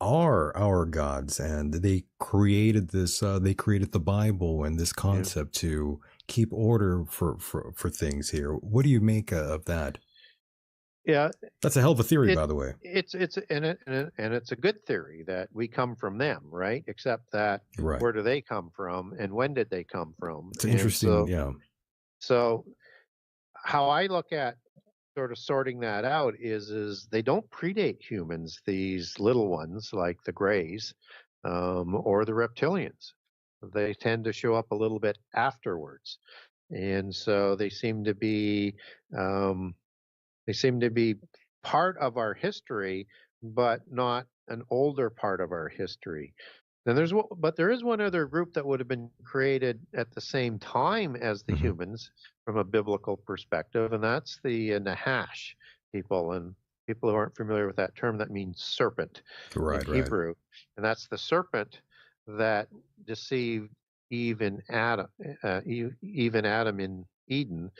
are our gods, and they created this. They created the Bible and this concept to keep order for things here. What do you make of that? Yeah, that's a hell of a theory, by the way. It's a good theory that we come from them, right? Except that where do they come from, and when did they come from? It's interesting, So how I look at sort of sorting that out is they don't predate humans, these little ones like the Greys or the reptilians. They tend to show up a little bit afterwards, and so they seem to be part of our history, but not an older part of our history. And there is one other group that would have been created at the same time as the humans from a biblical perspective, and that's the Nahash people. And people who aren't familiar with that term, that means serpent in Hebrew. And that's the serpent that deceived Eve and Adam in Eden.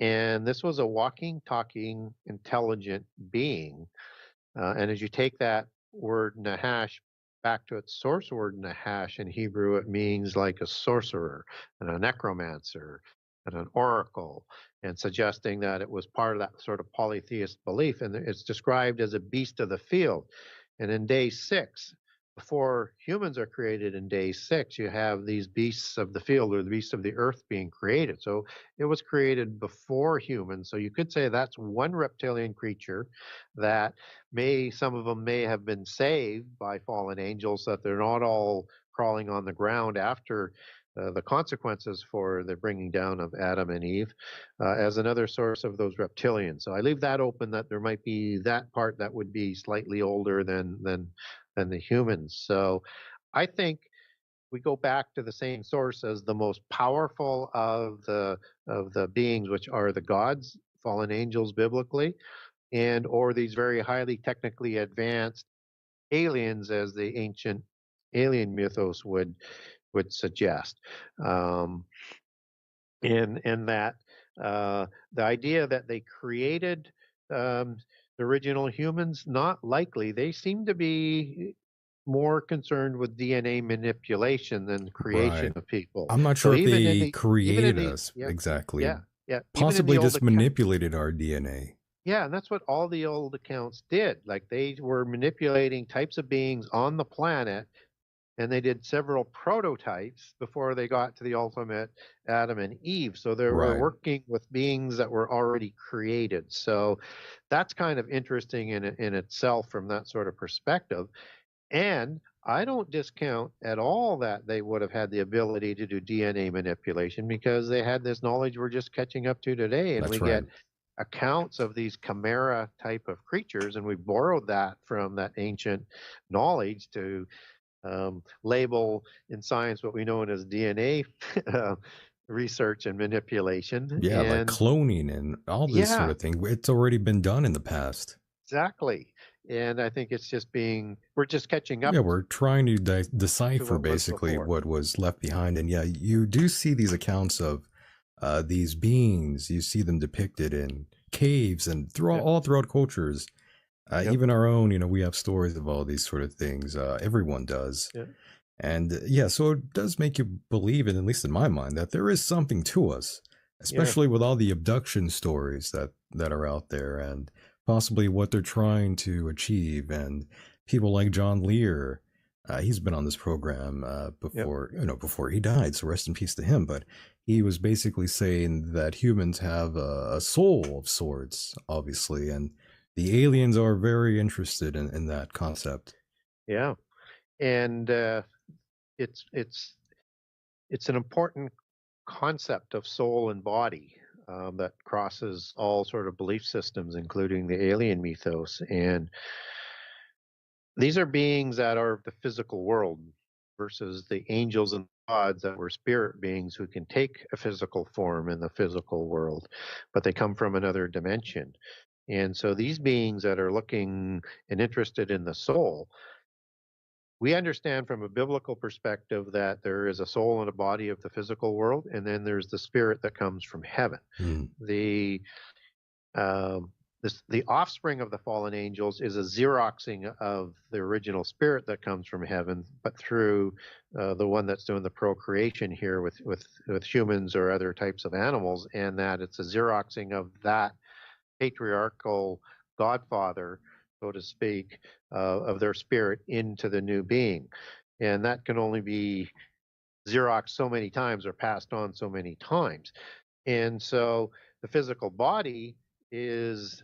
And this was a walking, talking, intelligent being. And as you take that word Nahash back to its source word Nahash in Hebrew, it means like a sorcerer and a necromancer and an oracle, and suggesting that it was part of that sort of polytheist belief. And it's described as a beast of the field. And in day 6, before humans are created in day 6, you have these beasts of the field or the beasts of the earth being created. So it was created before humans. So you could say that's one reptilian creature that some of them may have been saved by fallen angels, that they're not all crawling on the ground after the consequences for the bringing down of Adam and Eve, as another source of those reptilians. So I leave that open, that there might be that part that would be slightly older than the humans. So I think we go back to the same source as the most powerful of the beings, which are the gods, fallen angels biblically, and or these very highly technically advanced aliens, as the ancient alien mythos would would suggest. Um, in that the idea that they created the original humans, not likely. They seem to be more concerned with DNA manipulation than creation Right. of people. I'm not So sure if they even in created the us yeah exactly. yeah yeah even in the Possibly old just account. manipulated our DNA. Yeah, and that's what all the old accounts did. Like they were manipulating types of beings on the planet, and they did several prototypes before they got to the ultimate Adam and Eve. So they were Right. working with beings that were already created. So that's kind of interesting in itself from that sort of perspective. And I don't discount at all that they would have had the ability to do DNA manipulation, because they had this knowledge we're just catching up to today. And we That's right. get accounts of these chimera type of creatures, and we borrowed that from that ancient knowledge to label in science what we know as DNA uh, research and manipulation. Yeah, like And cloning and all this sort yeah, of thing. It's already been done in the past. exactly. And I think it's just we're just catching Yeah, up we're trying to to decipher what was basically before. what was left behind. And yeah, you do see these accounts of these beings. You see them depicted in caves and Yep. all throughout cultures. Yep. Even our own, we have stories of all these sort of things. Everyone does. Yep. And yeah, so it does make you believe, and at least in my mind, that there is something to us, Yeah. especially with all the abduction stories that are out there, and possibly what they're trying to achieve. And people like John Lear, he's been on this program before, before he died. So rest in peace to him. But he was basically saying that humans have a soul of sorts, obviously, and the aliens are very interested in that concept. Yeah. And it's an important concept of soul and body that crosses all sort of belief systems, including the alien mythos. And these are beings that are of the physical world versus the angels and gods that were spirit beings who can take a physical form in the physical world, but they come from another dimension. And so these beings that are looking and interested in the soul, we understand from a biblical perspective that there is a soul and a body of the physical world, and then there's the spirit that comes from heaven. Mm. The um, the offspring of the fallen angels is a xeroxing of the original spirit that comes from heaven, but through the one that's doing the procreation here with humans or other types of animals, and that it's a xeroxing of that patriarchal godfather, so to speak, of their spirit into the new being. And that can only be Xerox so many times or passed on so many times. And so the physical body is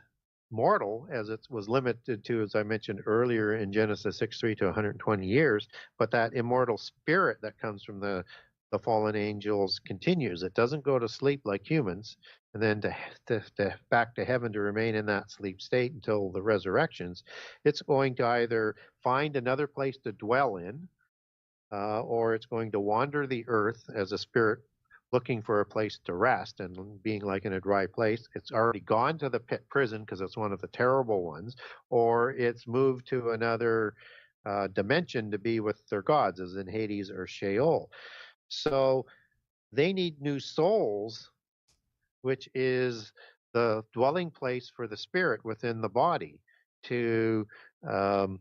mortal, as it was limited to, as I mentioned earlier in Genesis 6:3, to 120 years. But that immortal spirit that comes from the fallen angels continues. It doesn't go to sleep like humans and then to back to heaven to remain in that sleep state until the resurrections. It's going to either find another place to dwell in, or it's going to wander the earth as a spirit looking for a place to rest and being like in a dry place. It's already gone to the pit prison because it's one of the terrible ones, or it's moved to another dimension to be with their gods, as in Hades or Sheol. So they need new souls, which is the dwelling place for the spirit within the body to um,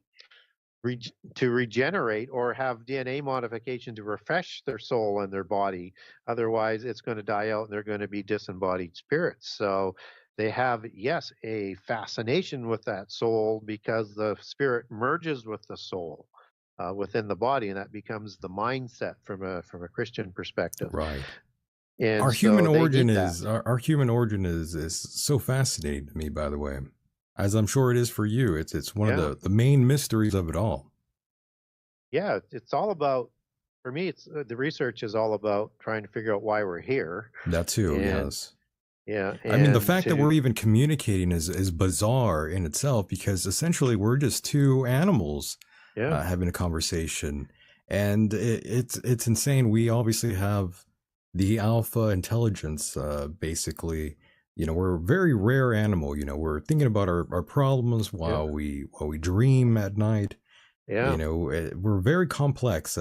to regenerate or have DNA modification to refresh their soul and their body. Otherwise, it's going to die out and they're going to be disembodied spirits. So they have, yes, a fascination with that soul because the spirit merges with the soul within the body, and that becomes the mindset from a Christian perspective. Right. And Our human so they origin need that. is our human origin is so fascinating to me, by the way, as I'm sure it is for you. It's one Yeah. of the main mysteries of it all. Yeah, it's all about, for me, it's the research is all about trying to figure out why we're here. That too, And yes. yeah, I mean, the and fact that to we're even communicating is bizarre in itself, because essentially we're just two animals yeah, having a conversation, and it's insane. We obviously have the alpha intelligence, basically. We're a very rare animal. We're thinking about our problems yeah, while we dream at night. yeah, We're very complex.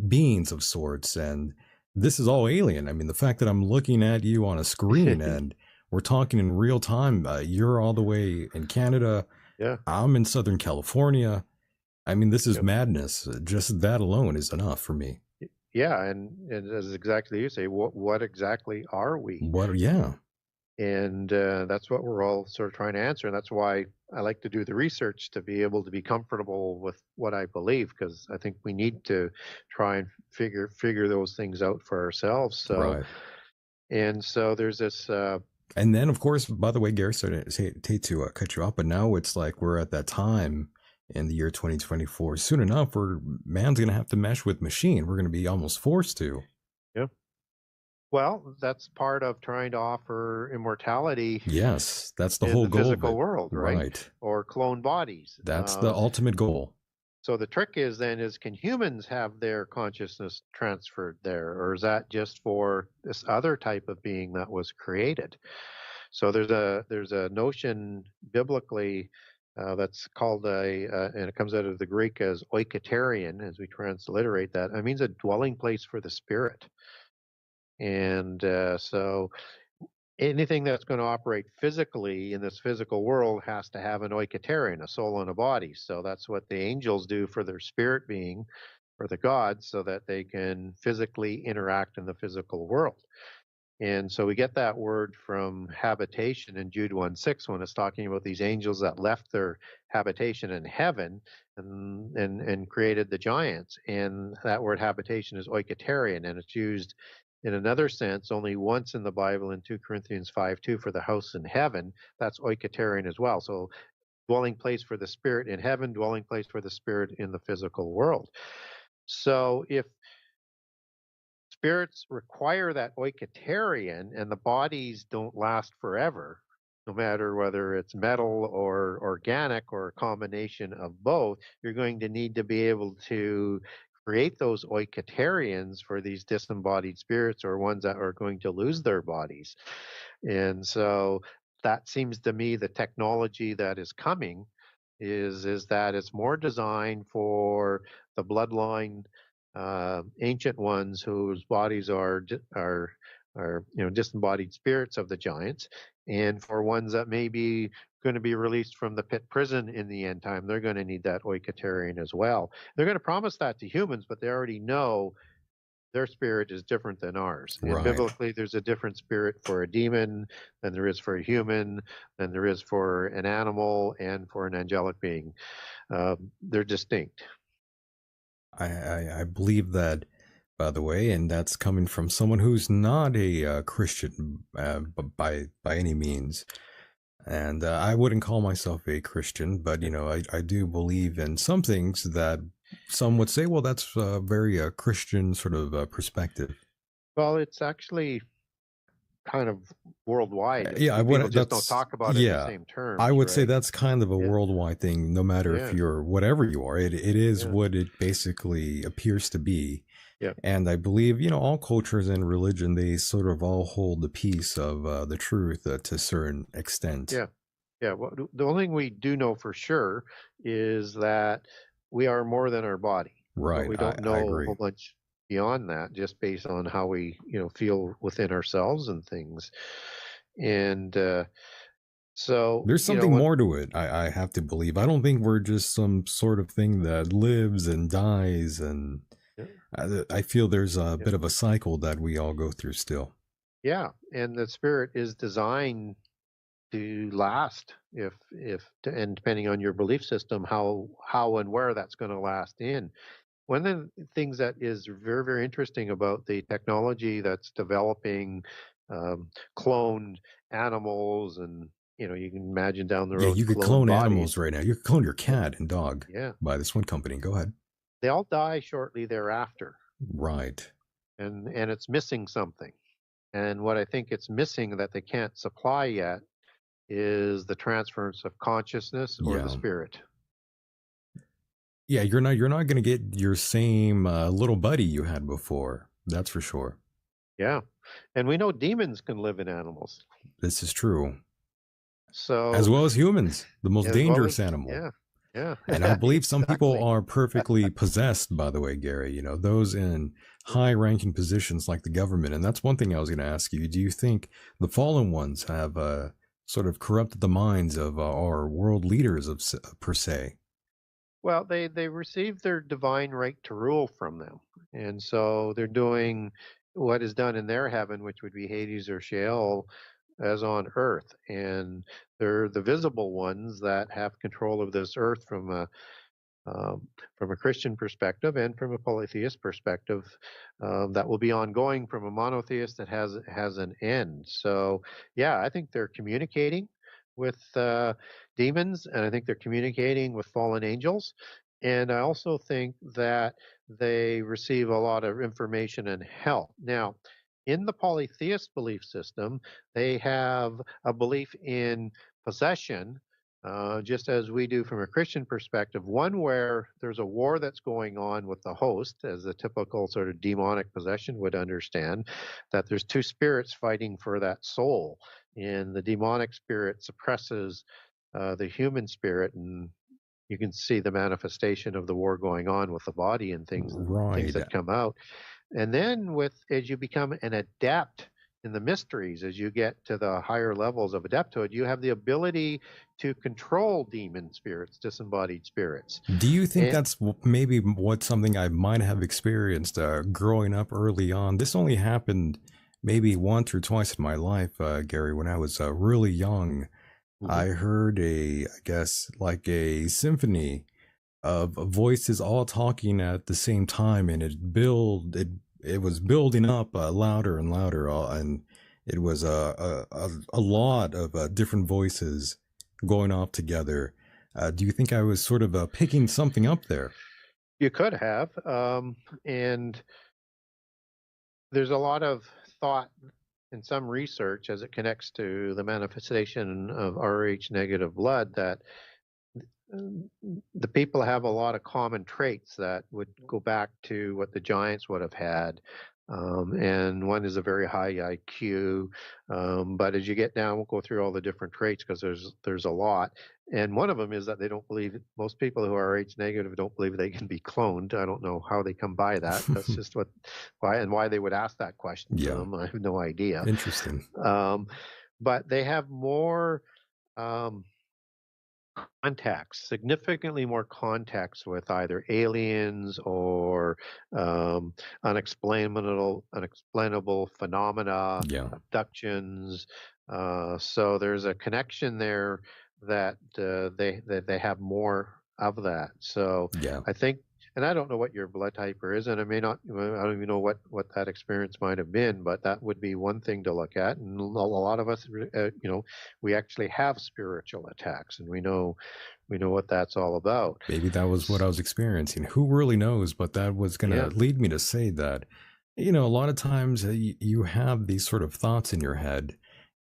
beings of sorts, and this is all alien. I mean, the fact that I'm looking at you on a screen and we're talking in real time, you're all the way in Canada, Yeah. I'm in Southern California. I mean, this is Yep. madness. Just that alone is enough for me. Yeah, and as exactly you say, what exactly are we? What? Yeah. And that's what we're all sort of trying to answer. And that's why I like to do the research, to be able to be comfortable with what I believe, because I think we need to try and figure those things out for ourselves. So, Right. and so there's this. And then, of course, by the way, Gary, sorry hate to cut you off, but now it's like we're at that time in the year 2024. Soon enough, man's going to have to mesh with machine. We're going to be almost forced to. Yeah. Well, that's part of trying to offer immortality. Yes, that's the in whole the goal physical of it. world, right? Right. Or clone bodies. That's the ultimate goal. So the trick is can humans have their consciousness transferred there, or is that just for this other type of being that was created? So there's a notion biblically that's called and it comes out of the Greek as oikoterion, as we transliterate that. It means a dwelling place for the spirit. And so anything that's going to operate physically in this physical world has to have an oikoterion, a soul and a body. So that's what the angels do for their spirit being, or the gods, so that they can physically interact in the physical world. And so we get that word from habitation in Jude 1:6, when it's talking about these angels that left their habitation in heaven and created the giants. And that word habitation is oikoterion, and it's used in another sense only once in the Bible, in 2 Corinthians 5:2, for the house in heaven. That's oikoterion as well. So dwelling place for the spirit in heaven, dwelling place for the spirit in the physical world. So if spirits require that oikoterion, and the bodies don't last forever, no matter whether it's metal or organic or a combination of both, you're going to need to be able to create those oikoterions for these disembodied spirits, or ones that are going to lose their bodies. And so that seems to me the technology that is coming is that it's more designed for the bloodline ancient ones whose bodies are disembodied spirits of the giants, and for ones that may be going to be released from the pit prison in the end time, they're going to need that oikoterion as well. They're going to promise that to humans, but they already know their spirit is different than ours. And Right. biblically, there's a different spirit for a demon than there is for a human, than there is for an animal, and for an angelic being. They're distinct. I believe that, by the way, and that's coming from someone who's not a Christian by any means. And I wouldn't call myself a Christian, but I do believe in some things that some would say, well, that's a very Christian sort of perspective. Well, it's actually kind of worldwide. Yeah, People just don't talk about it in the same terms. I would right? say that's kind of a worldwide thing, no matter if you're whatever you are. It is what it basically appears to be. Yeah. And I believe, all cultures and religion, they sort of all hold the piece of the truth to a certain extent. Yeah. Yeah. Well, the only thing we do know for sure is that we are more than our body. Right. But we don't know a whole bunch beyond that, just based on how we feel within ourselves and things. And so there's something more to it, I have to believe. I don't think we're just some sort of thing that lives and dies, and I feel there's a bit of a cycle that we all go through still. Yeah, and the spirit is designed to last, and depending on your belief system, how and where that's going to last in. One of the things that is very, very interesting about the technology that's developing cloned animals, and you can imagine down the road. Yeah, you could clone animals right now. You could clone your cat and dog. Yeah. By this one company. Go ahead. They all die shortly thereafter. Right. And it's missing something. And what I think it's missing that they can't supply yet is the transference of consciousness or the spirit. Yeah, you're not going to get your same little buddy you had before. That's for sure. Yeah. And we know demons can live in animals. This is true. So, as well as humans, the most dangerous animal. Yeah. Yeah, And I believe some people exactly. are perfectly possessed, by the way, Gary, those in high ranking positions like the government. And that's one thing I was going to ask you. Do you think the fallen ones have sort of corrupted the minds of our world leaders per se? Well, they receive their divine right to rule from them, and so they're doing what is done in their heaven, which would be Hades or Sheol, as on earth. And they're the visible ones that have control of this earth um, from a Christian perspective and from a polytheist perspective, that will be ongoing from a monotheist that has an end. So, yeah, I think they're communicating with demons, and I think they're communicating with fallen angels. And I also think that they receive a lot of information and help. Now, in the polytheist belief system, they have a belief in possession, just as we do from a Christian perspective, one where there's a war that's going on with the host, as a typical sort of demonic possession would understand, that there's two spirits fighting for that soul. And the demonic spirit suppresses the human spirit, and you can see the manifestation of the war going on with the body and things Right. that come out. And then as you become an adept in the mysteries, as you get to the higher levels of adepthood, you have the ability to control demon spirits, disembodied spirits. Do you think And that's maybe what something I might have experienced growing up early on? This only happened maybe once or twice in my life, Gary, when I was really young. Mhm. I heard I guess, like a symphony of voices all talking at the same time, and it was building up louder and louder, and it was a lot of different voices going off together. Do you think I was sort of picking something up there? You could have. And there's a lot of thought and some research as it connects to the manifestation of Rh negative blood that um, the people have a lot of common traits that would go back to what the giants would have had. And one is a very high IQ. But as you get down, we'll go through all the different traits because there's a lot. And one of them is that they don't believe, most people who are H negative don't believe they can be cloned. I don't know how they come by that. That's just why they would ask that question to Yeah, them. I have no idea. interesting. Um, but they have more. Um, Contacts, significantly more contacts with either aliens or um, unexplainable phenomena, Yeah, abductions. So there's a connection there that they have more of that. So yeah. I think, and I don't know what your blood type is, and I may not. I don't even know what that experience might have been, but that would be one thing to look at. And a lot of us, we actually have spiritual attacks, and we know what that's all about. Maybe that was what I was experiencing. Who really knows? But that was going to Yeah, lead me to say that, a lot of times you have these sort of thoughts in your head,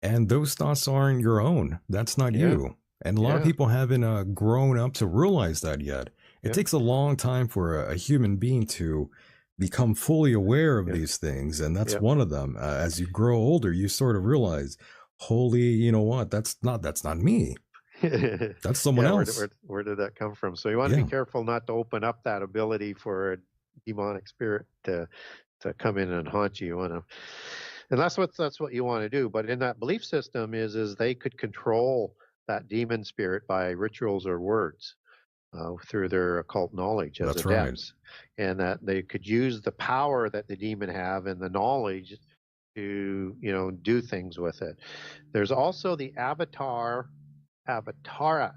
and those thoughts aren't your own. That's not yeah, you. And a lot of yeah, people haven't grown up to realize that yet. It yeah, takes a long time for a human being to become fully aware of yeah, these things. And that's yeah. one of them. As you grow older, you sort of realize, holy, you know what? That's not me. That's someone Yeah, else. where did that come from? So you want to be Yeah. careful not to open up that ability for a demonic spirit to come in and haunt you. You want to, and that's what you want to do. But in that belief system is they could control that demon spirit by rituals or words. Through their occult knowledge as That's right. adepts, and that they could use the power that the demon have and the knowledge to do things with it. There's also the avatara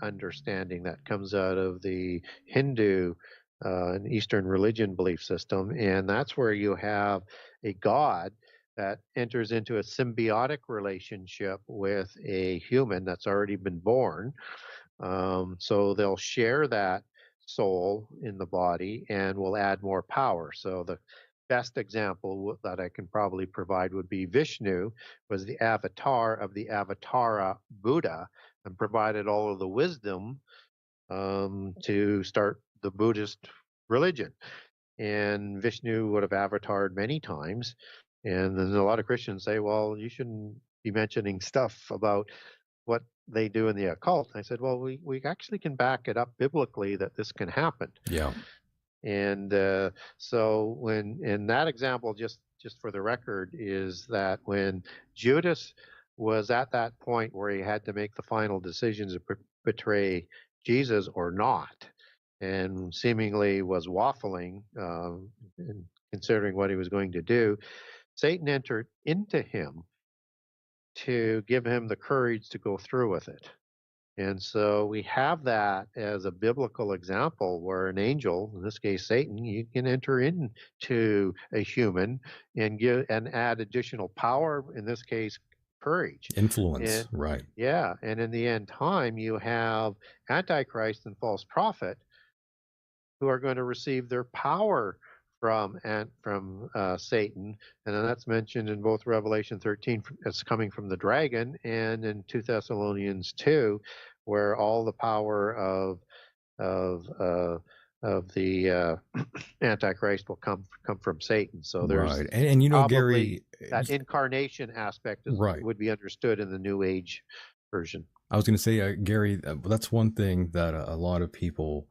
understanding that comes out of the Hindu and Eastern religion belief system, and that's where you have a god that enters into a symbiotic relationship with a human that's already been born. So they'll share that soul in the body and will add more power. So the best example that I can probably provide would be Vishnu was the avatar of the Avatara Buddha and provided all of the wisdom to start the Buddhist religion. And Vishnu would have avatared many times. And then a lot of Christians say, well, you shouldn't be mentioning stuff about what they do in the occult. And I said, well, we actually can back it up biblically that this can happen. Yeah. And so when in that example, just for the record, is that when Judas was at that point where he had to make the final decisions to betray Jesus or not, and seemingly was waffling, in considering what he was going to do, Satan entered into him to give him the courage to go through with it. And so we have that as a biblical example where an angel, in this case Satan, you can enter into a human and give and add additional power, in this case courage. Influence, And right. yeah, and in the end time you have Antichrist and false prophet who are going to receive their power from Satan, and then that's mentioned in both Revelation 13 as coming from the dragon, and in 2 Thessalonians 2, where all the power of the Antichrist will come from Satan. So there's Right. And you know, probably Gary, that incarnation aspect right. would be understood in the New Age version. I was going to say, Gary, that's one thing that a lot of people,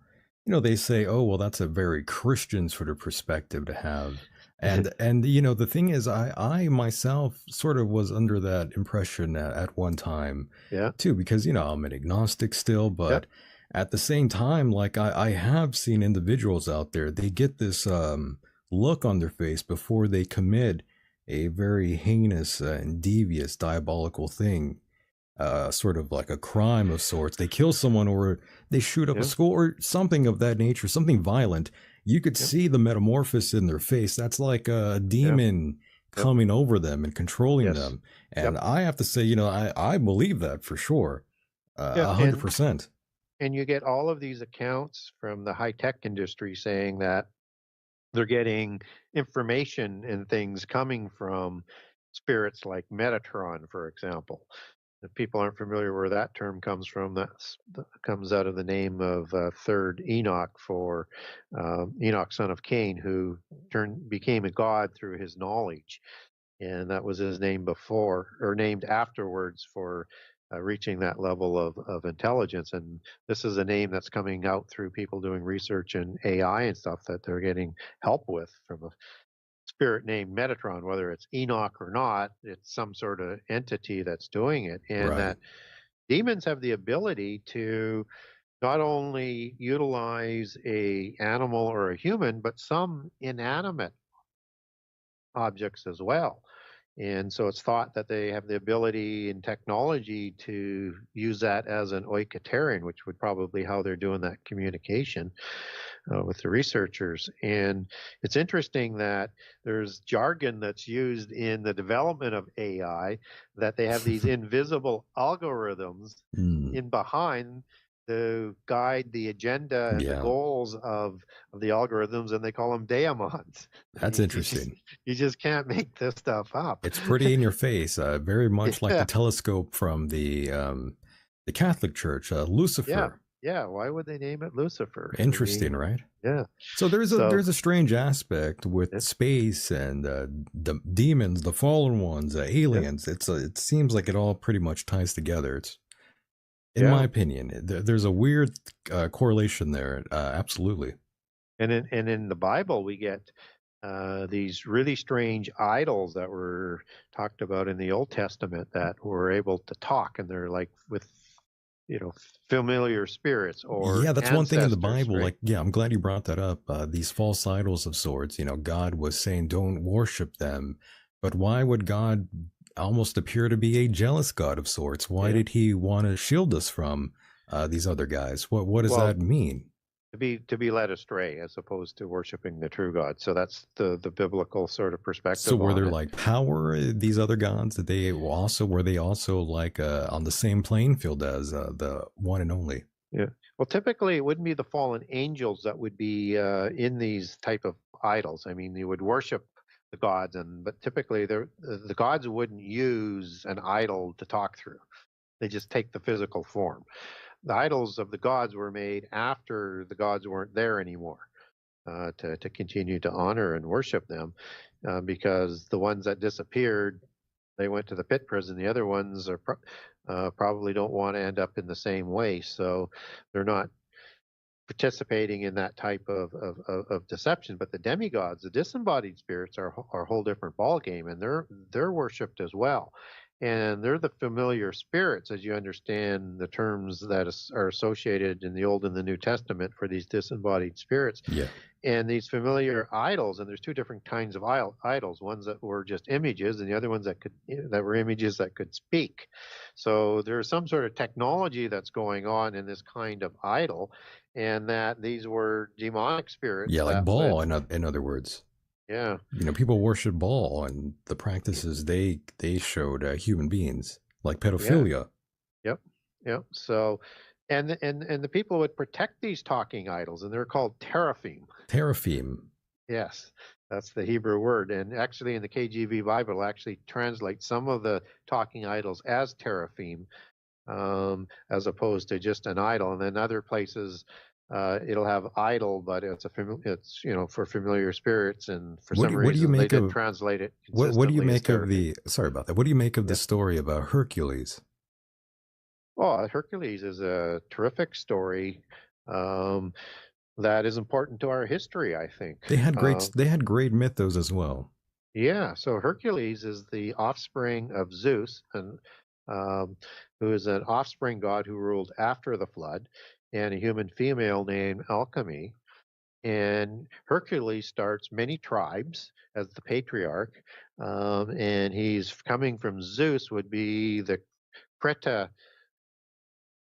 you know, they say, oh, well, that's a very Christian sort of perspective to have. And you know, the thing is, I myself sort of was under that impression at one time, Yeah. too, because, you know, I'm an agnostic still, but at the same time, like I have seen individuals out there, they get this look on their face before they commit a very heinous and devious diabolical thing, sort of like a crime of sorts. They kill someone or they shoot up a school or something of that nature, something violent. You could see the metamorphosis in their face. That's like a demon coming over them and controlling them. And I have to say, you know, I believe that for sure, 100%. And you get all of these accounts from the high-tech industry saying that they're getting information and things coming from spirits like Metatron, for example. If people aren't familiar where that term comes from, that comes out of the name of third Enoch, for Enoch, son of Cain, who became a god through his knowledge. And that was his name before, or named afterwards, for reaching that level of intelligence. And this is a name that's coming out through people doing research in AI and stuff that they're getting help with from a spirit named Metatron. Whether it's Enoch or not, it's some sort of entity that's doing it. And that demons have the ability to not only utilize a animal or a human, but some inanimate objects as well. And so it's thought that they have the ability and technology to use that as an oikoterion, which would probably how they're doing that communication with the researchers. And it's interesting that there's jargon that's used in the development of AI, that they have these invisible algorithms in behind to guide the agenda and the goals of the algorithms, and they call them daemons. That's interesting. You just can't make this stuff up. It's pretty in your face, very much like the telescope from the Catholic Church, Lucifer. Yeah, why would they name it Lucifer? Interesting, right? Yeah. So there's a strange aspect with space and the demons, the fallen ones, aliens. It seems like it all pretty much ties together. It's, in my opinion, there's a weird correlation there. Absolutely. And in the Bible, we get these really strange idols that were talked about in the Old Testament that were able to talk, and they're like with, you know, familiar spirits or that's one thing in the Bible. Right? Like, I'm glad you brought that up. These false idols of sorts. You know, God was saying don't worship them, but why would God almost appear to be a jealous God of sorts? Why did he want to shield us from these other guys? What does that mean? To be led astray as opposed to worshiping the true God. So that's the biblical sort of perspective. So were there like power, these other gods, that were they also like on the same playing field as the one and only? Yeah. Well, typically it wouldn't be the fallen angels that would be in these type of idols. I mean, you would worship the gods, but typically the gods wouldn't use an idol to talk through. They just take the physical form. The idols of the gods were made after the gods weren't there anymore, to continue to honor and worship them, because the ones that disappeared they went to the pit prison. The other ones are probably don't want to end up in the same way, so they're not participating in that type of deception. But the demigods, the disembodied spirits, are a whole different ballgame, and they're worshipped as well. And they're the familiar spirits, as you understand the terms that are associated in the Old and the New Testament for these disembodied spirits. Yeah. And these familiar idols, and there's two different kinds of idols, ones that were just images and the other ones that were images that could speak. So there's some sort of technology that's going on in this kind of idol, and that these were demonic spirits Yeah, like that would, Baal, in other words. yeah, People worship Baal, and the practices they showed human beings, like yeah, pedophilia. yep, yep. So, and the people would protect these talking idols, and they're called teraphim. Teraphim. Yes, that's the Hebrew word. And actually, in the KJV Bible, it actually translates some of the talking idols as teraphim, as opposed to just an idol. And then other places, it'll have idol, but it's for familiar spirits. And for some What do you reason, they make didn't of translate it what do you consistently as make of teraphim. sorry about that? What do you make of the Yeah. story about Hercules? Oh, Hercules is a terrific story. Um, that is important to our history, I think. They had great mythos as well. Yeah, so Hercules is the offspring of Zeus, and who is an offspring god who ruled after the flood, and a human female named Alchemy. And Hercules starts many tribes as the patriarch, and he's coming from Zeus, would be Creta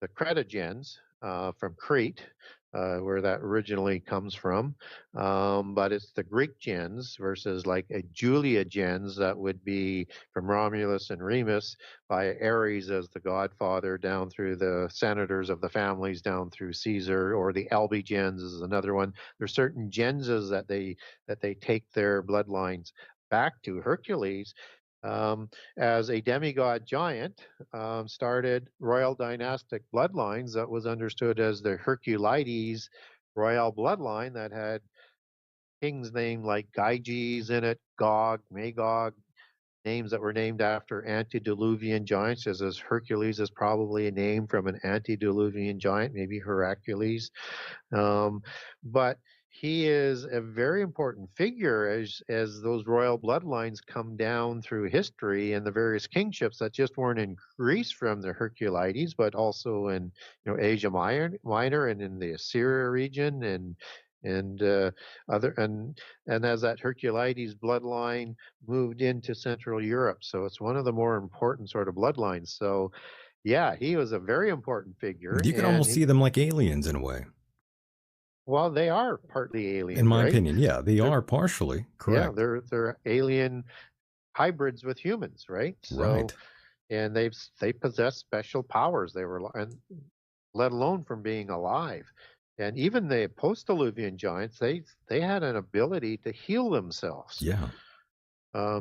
the Cretagens from Crete, where that originally comes from. But it's the Greek gens versus like a Julia gens that would be from Romulus and Remus by Ares as the godfather down through the senators of the families down through Caesar, or the Albi gens is another one. There's certain genses that they take their bloodlines back to. Hercules, as a demigod giant, started royal dynastic bloodlines that was understood as the Herculides royal bloodline that had kings named like Gyges in it, Gog, Magog, names that were named after antediluvian giants, as Hercules is probably a name from an antediluvian giant, maybe Hercules. Um, but he is a very important figure as those royal bloodlines come down through history and the various kingships that just weren't in Greece from the Herculides, but also in Asia Minor and in the Assyria region and other and as that Herculides bloodline moved into Central Europe. So it's one of the more important sort of bloodlines. So yeah, he was a very important figure, You can and almost see them like aliens in a way. well, they are partly In aliens, my right? opinion, yeah, they They're, are partially yeah, correct. they're alien hybrids with humans, right? So, Right. and they possess special powers. And let alone from being alive. And even the post-Diluvian giants, they had an ability to heal themselves. Yeah.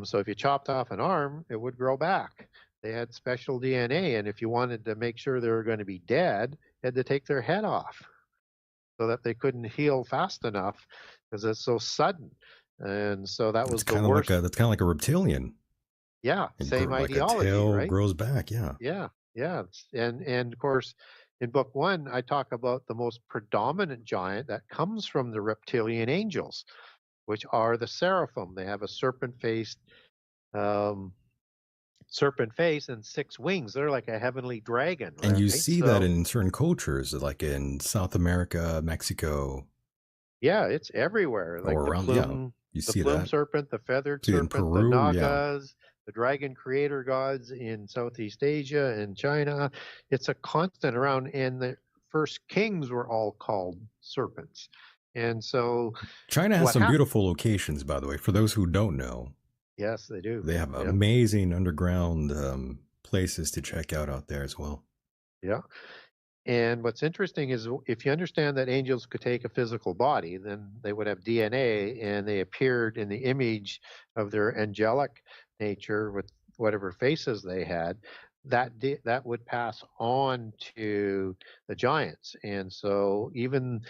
So if you chopped off an arm, it would grow back. They had special DNA, and if you wanted to make sure they were going to be dead, you had to take their head off so that they couldn't heal fast enough because it's so sudden. And so that was the worst. That's kind of like a reptilian. Yeah, same Like a ideology, tail right? grows back. Yeah. Yeah, yeah. And of course, in book one, I talk about the most predominant giant that comes from the reptilian angels, which are the seraphim. They have a um, serpent face and six wings. They're like a heavenly dragon, And you right? see that So in certain cultures, like in South America, Mexico, yeah, it's everywhere. Like or around. Yeah, you the see plume that. serpent, the feathered See it in serpent, the Peru. Yeah. nagas, the dragon creator gods in Southeast Asia and China. It's a constant around, and the first kings were all called serpents. And so China has what some happened? beautiful locations, by the way. For those who don't know, Yes, they do. they have Yeah, amazing underground places to check out there as well. yeah. And what's interesting is if you understand that angels could take a physical body, then they would have DNA and they appeared in the image of their angelic nature with whatever faces they had. That would pass on to the giants. And so even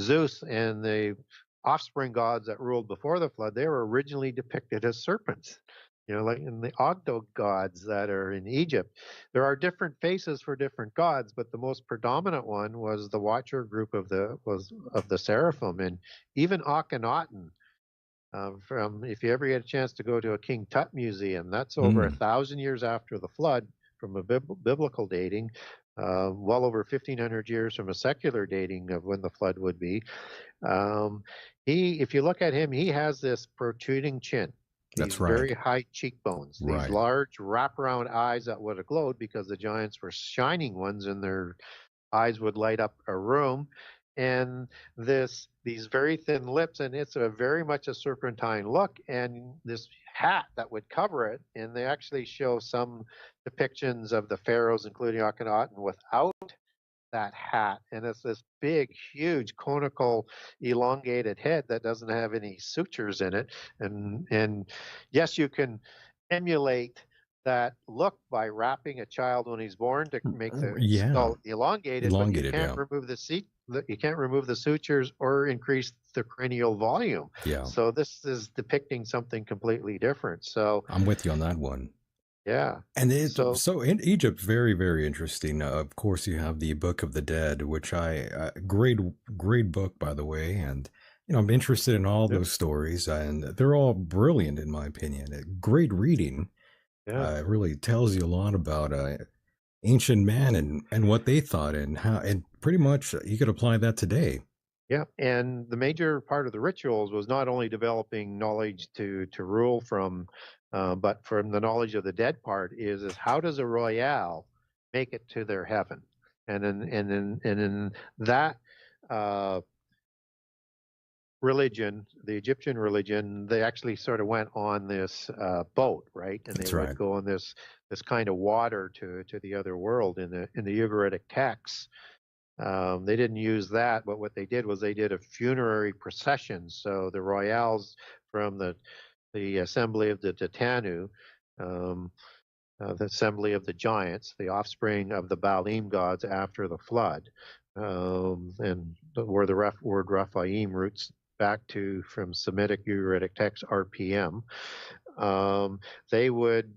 Zeus and the offspring gods that ruled before the flood, they were originally depicted as serpents. Like in the Ogdo gods that are in Egypt, there are different faces for different gods, but the most predominant one was the Watcher group of the seraphim, and even Akhenaten. From if you ever get a chance to go to a King Tut museum, that's over 1,000 years after the flood from a biblical dating, well over 1,500 years from a secular dating of when the flood would be. Um, if you look at him, he has this protruding chin, these That's right. very high cheekbones, these Right. large wraparound eyes that would have glowed because the giants were shining ones and their eyes would light up a room, and these very thin lips, and it's a very much a serpentine look, and this hat that would cover it. And they actually show some depictions of the pharaohs, including Akhenaten, without that hat, and it's this big, huge, conical, elongated head that doesn't have any sutures in it. And yes, you can emulate that look by wrapping a child when he's born to make the Yeah. skull elongated, but Elongated, yeah. you can't remove the sutures or increase the cranial volume. Yeah. So this is depicting something completely different. So I'm with you on that one. yeah. And So so in Egypt, very, very interesting. Of course, you have the Book of the Dead, which great, great book, by the way. And, I'm interested in all yeah, those stories, and they're all brilliant, in my opinion. Great reading. yeah. It really tells you a lot about ancient man and what they thought and how, and pretty much you could apply that today. Yeah, and the major part of the rituals was not only developing knowledge to rule from, but from the knowledge of the dead part is how does a royale make it to their heaven, and in that uh, religion, the Egyptian religion, they actually sort of went on this boat, right, and they That's would right. go on this kind of water to the other world in the Ugaritic texts. They didn't use that, but what they did was they did a funerary procession. So the royales from the assembly of the Titanu, um, the assembly of the giants, the offspring of the Baalim gods after the flood, and where the word Raphaim roots back to from Semitic Ugaritic text RPM. They would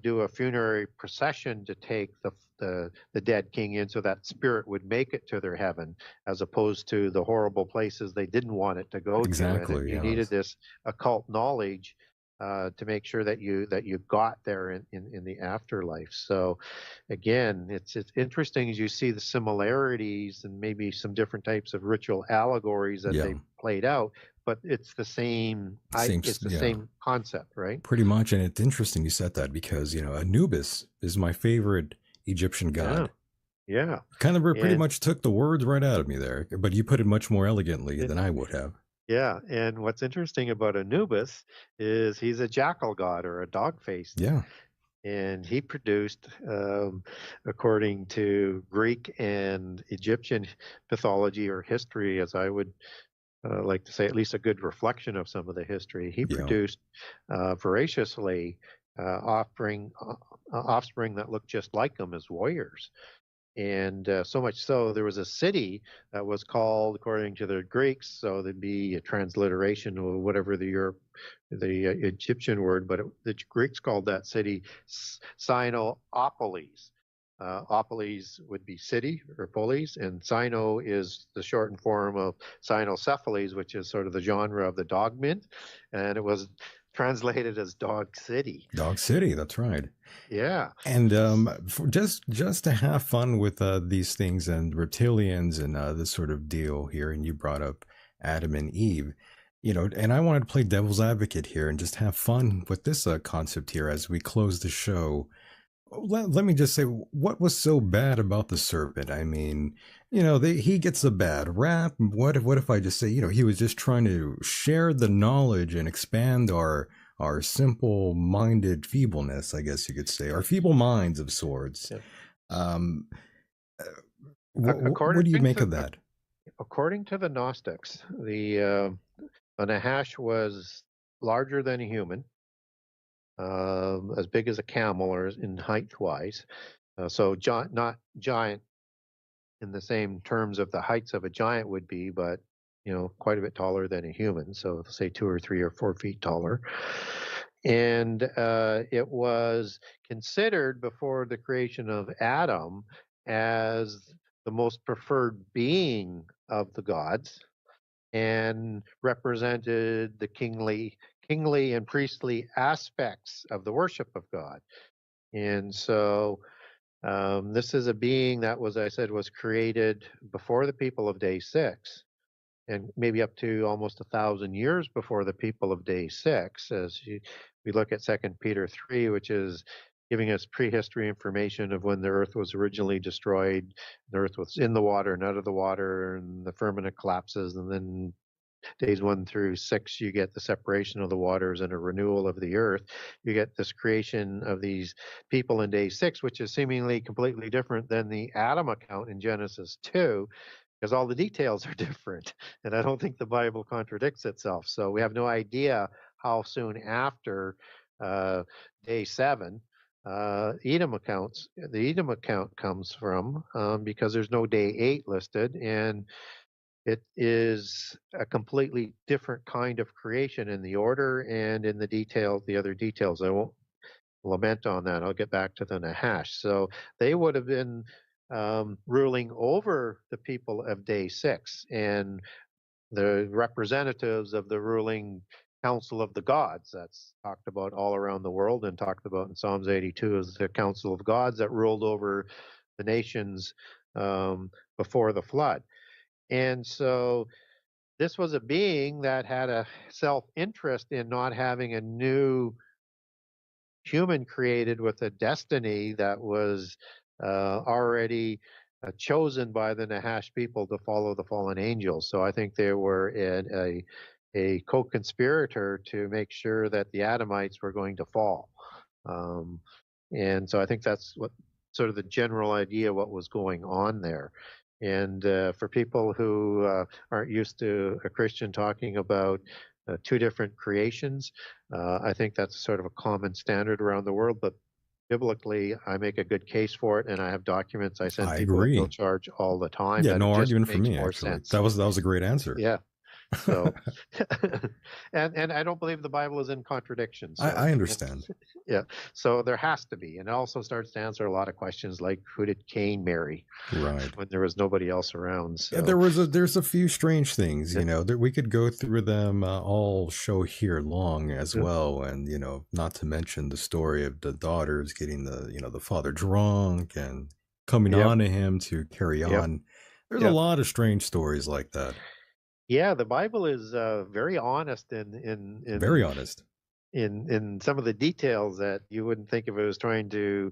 do a funerary procession to take the dead king in so that spirit would make it to their heaven, as opposed to the horrible places they didn't want it to go to. And Exactly. you needed Yes. this occult knowledge to make sure that you got there in the afterlife. So again, it's interesting as you see the similarities and maybe some different types of ritual allegories that Yeah. they've played out, but it's the same. Same. It's the Yeah. same concept, right? Pretty much, and it's interesting you said that because Anubis is my favorite Egyptian Yeah, god. yeah, Kind of pretty and much took the words right out of me there, but you put it much more elegantly it, than I would have. yeah. And what's interesting about Anubis is he's a jackal god or a dog-faced, Yeah, and he produced, according to Greek and Egyptian mythology or history, as I would like to say, at least a good reflection of some of the history. He yeah, produced voraciously offspring that looked just like him as warriors. And so much so, there was a city that was called, according to the Greeks, so there'd be a transliteration or whatever the Egyptian word, but the Greeks called that city Sinopolis. Opolis would be city or polis, and Sino is the shortened form of Cynocephalus, which is sort of the genre of the dog mint, and it was translated as Dog City. Dog City. That's right. Yeah. And just to have fun with these things and reptilians and this sort of deal here, and you brought up Adam and Eve, and I wanted to play devil's advocate here and just have fun with this concept here as we close the show. Let me just say, what was so bad about the serpent? I mean, he gets a bad rap. What if I just say, he was just trying to share the knowledge and expand our simple-minded feebleness, I guess you could say, our feeble minds of sorts. Yeah. What do you make of that? According to the Gnostics, the Nahash was larger than a human, as big as a camel, or in height-wise. So not giant in the same terms of the heights of a giant would be, but quite a bit taller than a human. So say 2 or 3 or 4 feet taller. And it was considered before the creation of Adam as the most preferred being of the gods, and represented the kingly and priestly aspects of the worship of God. And so this is a being that was, I said, was created before the people of day 6, and maybe up to almost 1,000 years before the people of day 6, we look at 2 Peter 3, which is giving us prehistory information of when the earth was originally destroyed. The earth was in the water and out of the water, and the firmament collapses, and then days 1 through 6, you get the separation of the waters and a renewal of the earth. You get this creation of these people in day 6, which is seemingly completely different than the Adam account in Genesis 2, because all the details are different. And I don't think the Bible contradicts itself. So we have no idea how soon after day 7 the Edom account comes from, because there's no day 8 listed, and it is a completely different kind of creation in the order and in the other details. I won't lament on that. I'll get back to the Nahash. So they would have been ruling over the people of day 6, and the representatives of the ruling council of the gods that's talked about all around the world, and talked about in Psalms 82 as the council of gods that ruled over the nations before the flood. And so this was a being that had a self-interest in not having a new human created with a destiny that was already chosen by the Nahash people to follow the fallen angels. So I think they were a co-conspirator to make sure that the Adamites were going to fall. And so I think that's what sort of the general idea what was going on there. And for people who aren't used to a Christian talking about 2 different creations, I think that's sort of a common standard around the world. But biblically, I make a good case for it, and I have documents I send people at no charge all the time. Yeah, that no it just argument for makes me. more Actually, sense. that was a great answer. Yeah. So, and I don't believe the Bible is in contradiction. So, I understand. Yeah. So there has to be, and it also starts to answer a lot of questions like, who did Cain marry? Right. When there was nobody else around. So. Yeah, there's a few strange things, you know, that we could go through them all show here long as well, and you know, not to mention the story of the daughters getting the father drunk and coming on to him to carry on. There's a lot of strange stories like that. Yeah, the Bible is very honest in very honest in some of the details that you wouldn't think if it was trying to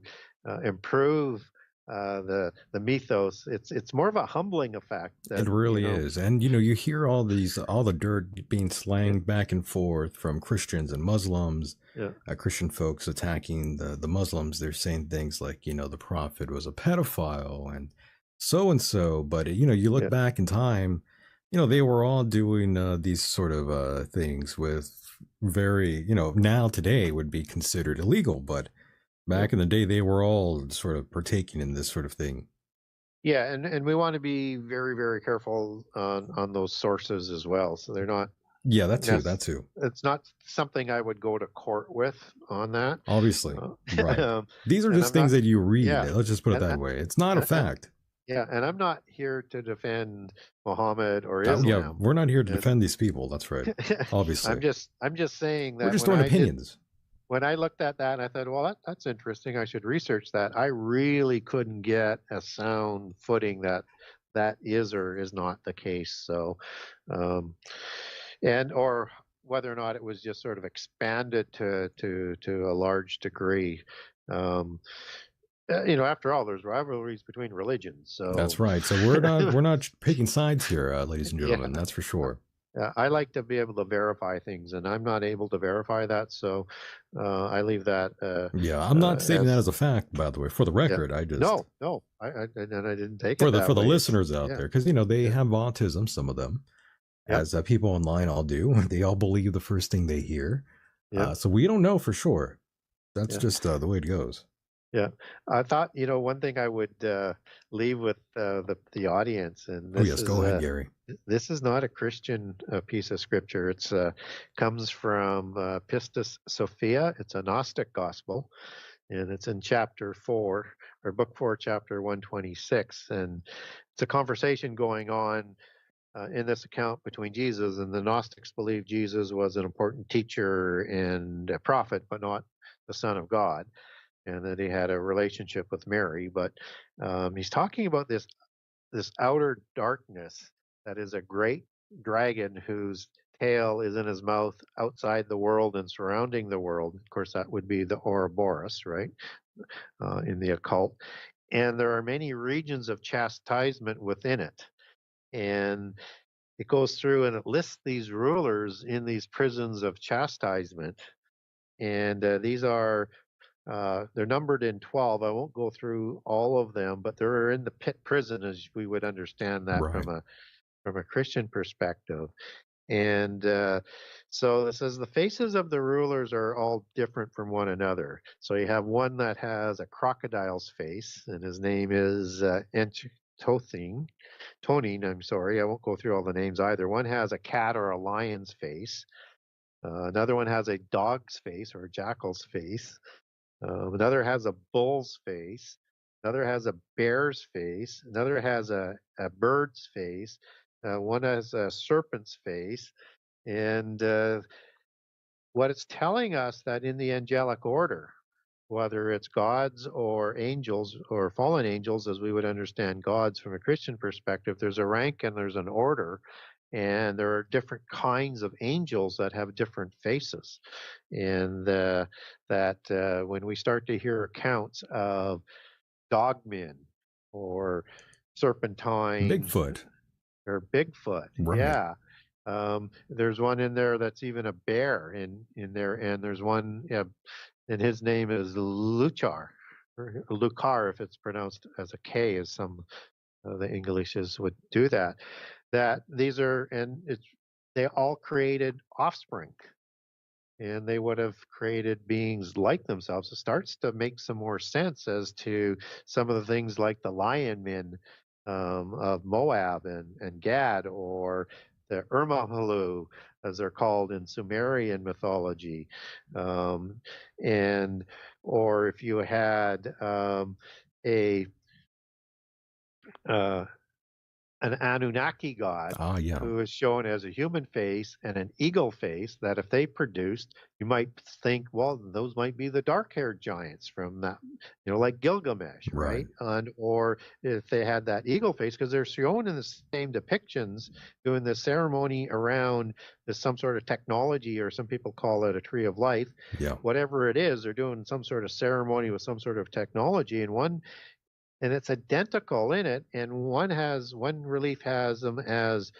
improve the mythos. It's more of a humbling effect. It really is. And you hear all the dirt being slanged back and forth from Christians and Muslims. Christian folks attacking the Muslims. They're saying things like, the prophet was a pedophile and so, but you look back in time, they were all doing these sort of things with very, now today would be considered illegal, but back in the day, they were all sort of partaking in this sort of thing. Yeah, and we want to be very, very careful on those sources as well. So they're not. Yeah, that too. It's not something I would go to court with on that. Obviously, right. These are just things that you read. Yeah, let's just put it that way. It's not a fact. Yeah, and I'm not here to defend Muhammad or Islam. Yeah, we're not here to defend these people. That's right. Obviously, I'm just saying that we're just throwing opinions. When I looked at that, I thought, well, that's interesting. I should research that. I really couldn't get a sound footing that is or is not the case. So, or whether or not it was just sort of expanded to a large degree. After all, there's rivalries between religions. So that's right. So we're not picking sides here, ladies and gentlemen. That's for sure. I like to be able to verify things, and I'm not able to verify that, so I leave that. I'm not stating that as a fact, by the way. For the record, I just no, I didn't take it for the listeners out there, because they have autism, some of them, as people online all do. They all believe the first thing they hear. So we don't know for sure. That's just the way it goes. Yeah, I thought, one thing I would leave with the audience, and Oh, yes, go ahead, Gary. this is not a Christian piece of scripture. It's comes from Pistis Sophia. It's a Gnostic gospel, and it's in chapter 4 or book 4, chapter 126, and it's a conversation going on in this account between Jesus, and the Gnostics believed Jesus was an important teacher and a prophet, but not the Son of God, and that he had a relationship with Mary. But he's talking about this outer darkness that is a great dragon whose tail is in his mouth outside the world and surrounding the world. Of course, that would be the Ouroboros, right, in the occult. And there are many regions of chastisement within it. And it goes through and it lists these rulers in these prisons of chastisement. And these are they're numbered in 12. I won't go through all of them, but they're in the pit prison as we would understand that Right. from a Christian perspective. And so it says the faces of the rulers are all different from one another. So you have one that has a crocodile's face, and his name is Tonin, I'm sorry. I won't go through all the names either. One has a cat or a lion's face. Another one has a dog's face or a jackal's face. Another has a bull's face. Another has a bear's face. Another has a bird's face. One has a serpent's face. And what it's telling us that in the angelic order, whether it's gods or angels or fallen angels, as we would understand gods from a Christian perspective, there's a rank and there's an order. And there are different kinds of angels that have different faces. And when we start to hear accounts of dogmen or serpentine Bigfoot. or Bigfoot, Right. yeah. There's one in there that's even a bear in there, and there's one, and his name is Luchar, or Lucar if it's pronounced as a K, as some the Englishes would do that. That these are, and it's they all created offspring, and they would have created beings like themselves. It starts to make some more sense as to some of the things like the lion men of Moab and Gad, or the Urmahalu, as they're called in Sumerian mythology, um, and or if you had a uh, an Anunnaki god Ah, yeah. who is shown as a human face and an eagle face, that if they produced, you might think, well, those might be the dark-haired giants from that, like Gilgamesh, Right. right? And or if they had that eagle face, because they're shown in the same depictions doing the ceremony around some sort of technology, or some people call it a tree of life. Yeah. Whatever it is, they're doing some sort of ceremony with some sort of technology, and it's identical in it, and one relief has them as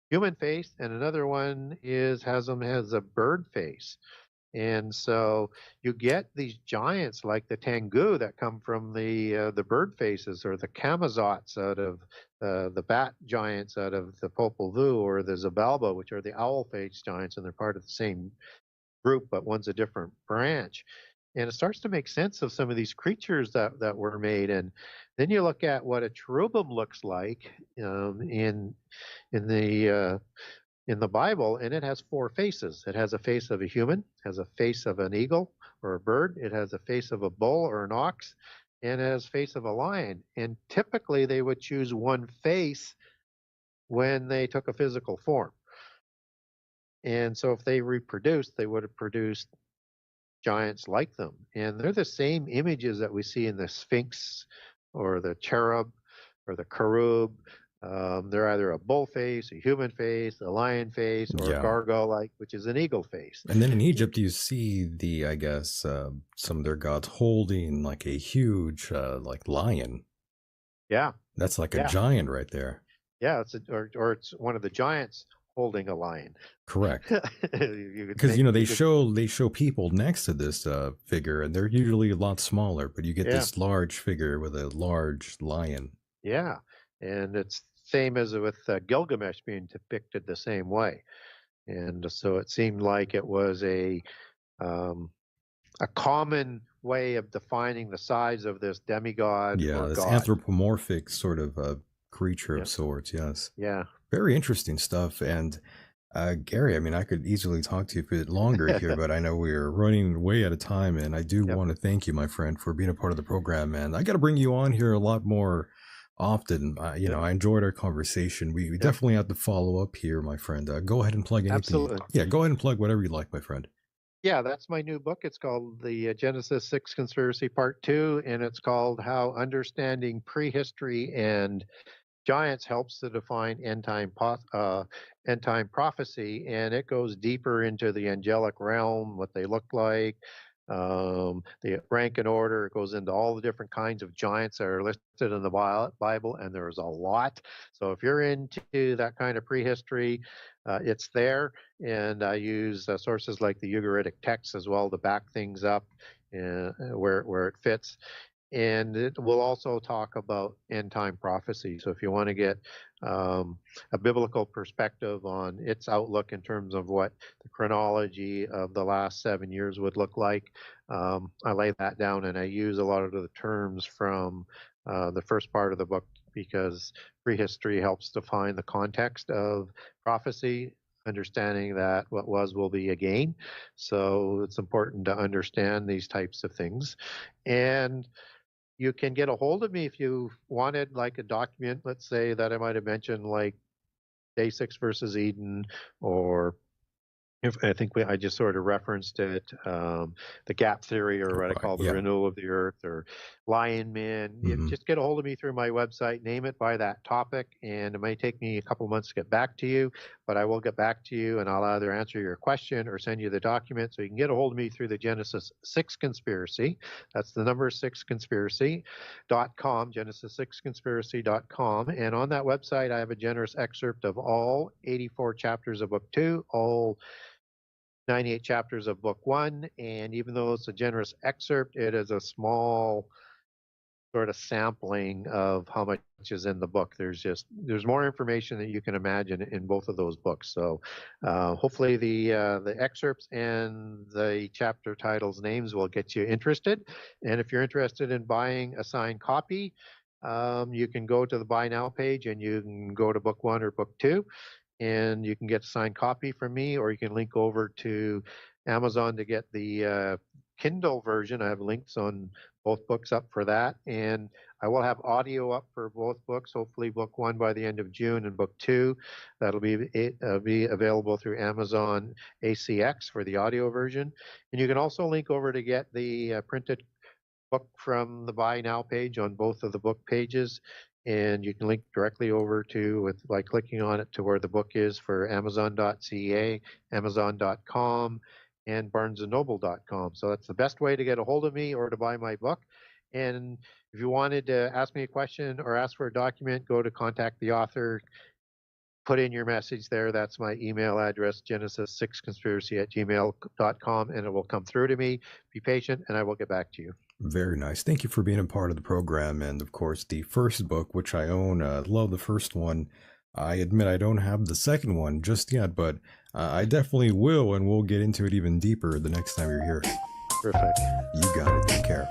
human face, and another one has them as a bird face. And so you get these giants like the Tengu that come from the bird faces, or the Kamazots out of the bat giants out of the Popol Vuh, or the Zabalba, which are the owl face giants, and they're part of the same group, but one's a different branch. And it starts to make sense of some of these creatures that were made. And then you look at what a cherubim looks like in the Bible, and it has 4 faces. It has a face of a human, has a face of an eagle or a bird, it has a face of a bull or an ox, and it has a face of a lion. And typically they would choose one face when they took a physical form. And so if they reproduced, they would have produced giants like them. And they're the same images that we see in the Sphinx or the cherub or the cherub. They're either a bull face, a human face, a lion face, or a Yeah. gargoyle-like, which is an eagle face. And then in Egypt, you see some of their gods holding like a huge, like lion. Yeah. That's like a Yeah. giant right there. Yeah. Or it's one of the giants holding a lion. Correct. You could Because think- they show people next to this figure, and they're usually a lot smaller, but you get Yeah. this large figure with a large lion. Yeah. And it's same as with Gilgamesh being depicted the same way. And so it seemed like it was a common way of defining the size of this demigod Yeah, or this god. anthropomorphic sort of creature Yeah. of sorts. Yes. Yeah. Very interesting stuff. And Gary, I mean, I could easily talk to you a bit longer here, but I know we're running way out of time. And I do Yep. want to thank you, my friend, for being a part of the program. And I got to bring you on here a lot more often. You know, I enjoyed our conversation. We definitely have to follow up here, my friend. Go ahead and plug anything. Absolutely. Yeah, go ahead and plug whatever you like, my friend. Yeah, that's my new book. It's called The Genesis 6 Conspiracy Part 2, and it's called How Understanding Prehistory and Giants Helps to Define End Time Prophecy. And it goes deeper into the angelic realm, what they look like, the rank and order. It goes into all the different kinds of giants that are listed in the Bible, and there's a lot. So if you're into that kind of prehistory, it's there. And I use sources like the Ugaritic text as well to back things up where it fits. And it will also talk about end time prophecy. So if you want to get a biblical perspective on its outlook in terms of what the chronology of the last 7 years would look like, I lay that down, and I use a lot of the terms from the first part of the book, because prehistory helps define the context of prophecy, understanding that what was will be again. So it's important to understand these types of things. And you can get a hold of me if you wanted, like, a document, let's say, that I might have mentioned, like Day 6 versus Eden, or if I think I just sort of referenced it, the gap theory, or what I call the renewal of the earth, or lion men. Just get a hold of me through my website, name it by that topic, and it might take me a couple months to get back to you, but I will get back to you, and I'll either answer your question or send you the document. So you can get a hold of me through the Genesis 6 Conspiracy. That's the number 6 conspiracy.com, genesis6conspiracy.com. And on that website, I have a generous excerpt of all 84 chapters of Book 2, all 98 chapters of Book 1, and even though it's a generous excerpt, it is a small sort of sampling of how much is in the book. There's more information than you can imagine in both of those books. So hopefully the excerpts and the chapter titles names will get you interested. And if you're interested in buying a signed copy, you can go to the Buy Now page, and you can go to Book 1 or Book 2. And you can get a signed copy from me, or you can link over to Amazon to get the Kindle version. I have links on both books up for that. And I will have audio up for both books, hopefully Book 1 by the end of June, and Book 2, that'll be available through Amazon ACX for the audio version. And you can also link over to get the printed book from the Buy Now page on both of the book pages. And you can link directly over to, by clicking on it, to where the book is for Amazon.ca, Amazon.com, and BarnesandNoble.com. So that's the best way to get a hold of me or to buy my book. And if you wanted to ask me a question or ask for a document, go to Contact the Author. Put in your message there. That's my email address, genesis6conspiracy@gmail.com, and it will come through to me. Be patient, and I will get back to you. Very nice. Thank you for being a part of the program. And of course, the first book, which I own, love the first one. I admit I don't have the second one just yet, but I definitely will, and we'll get into it even deeper the next time you're here. Perfect. You got it. Take care.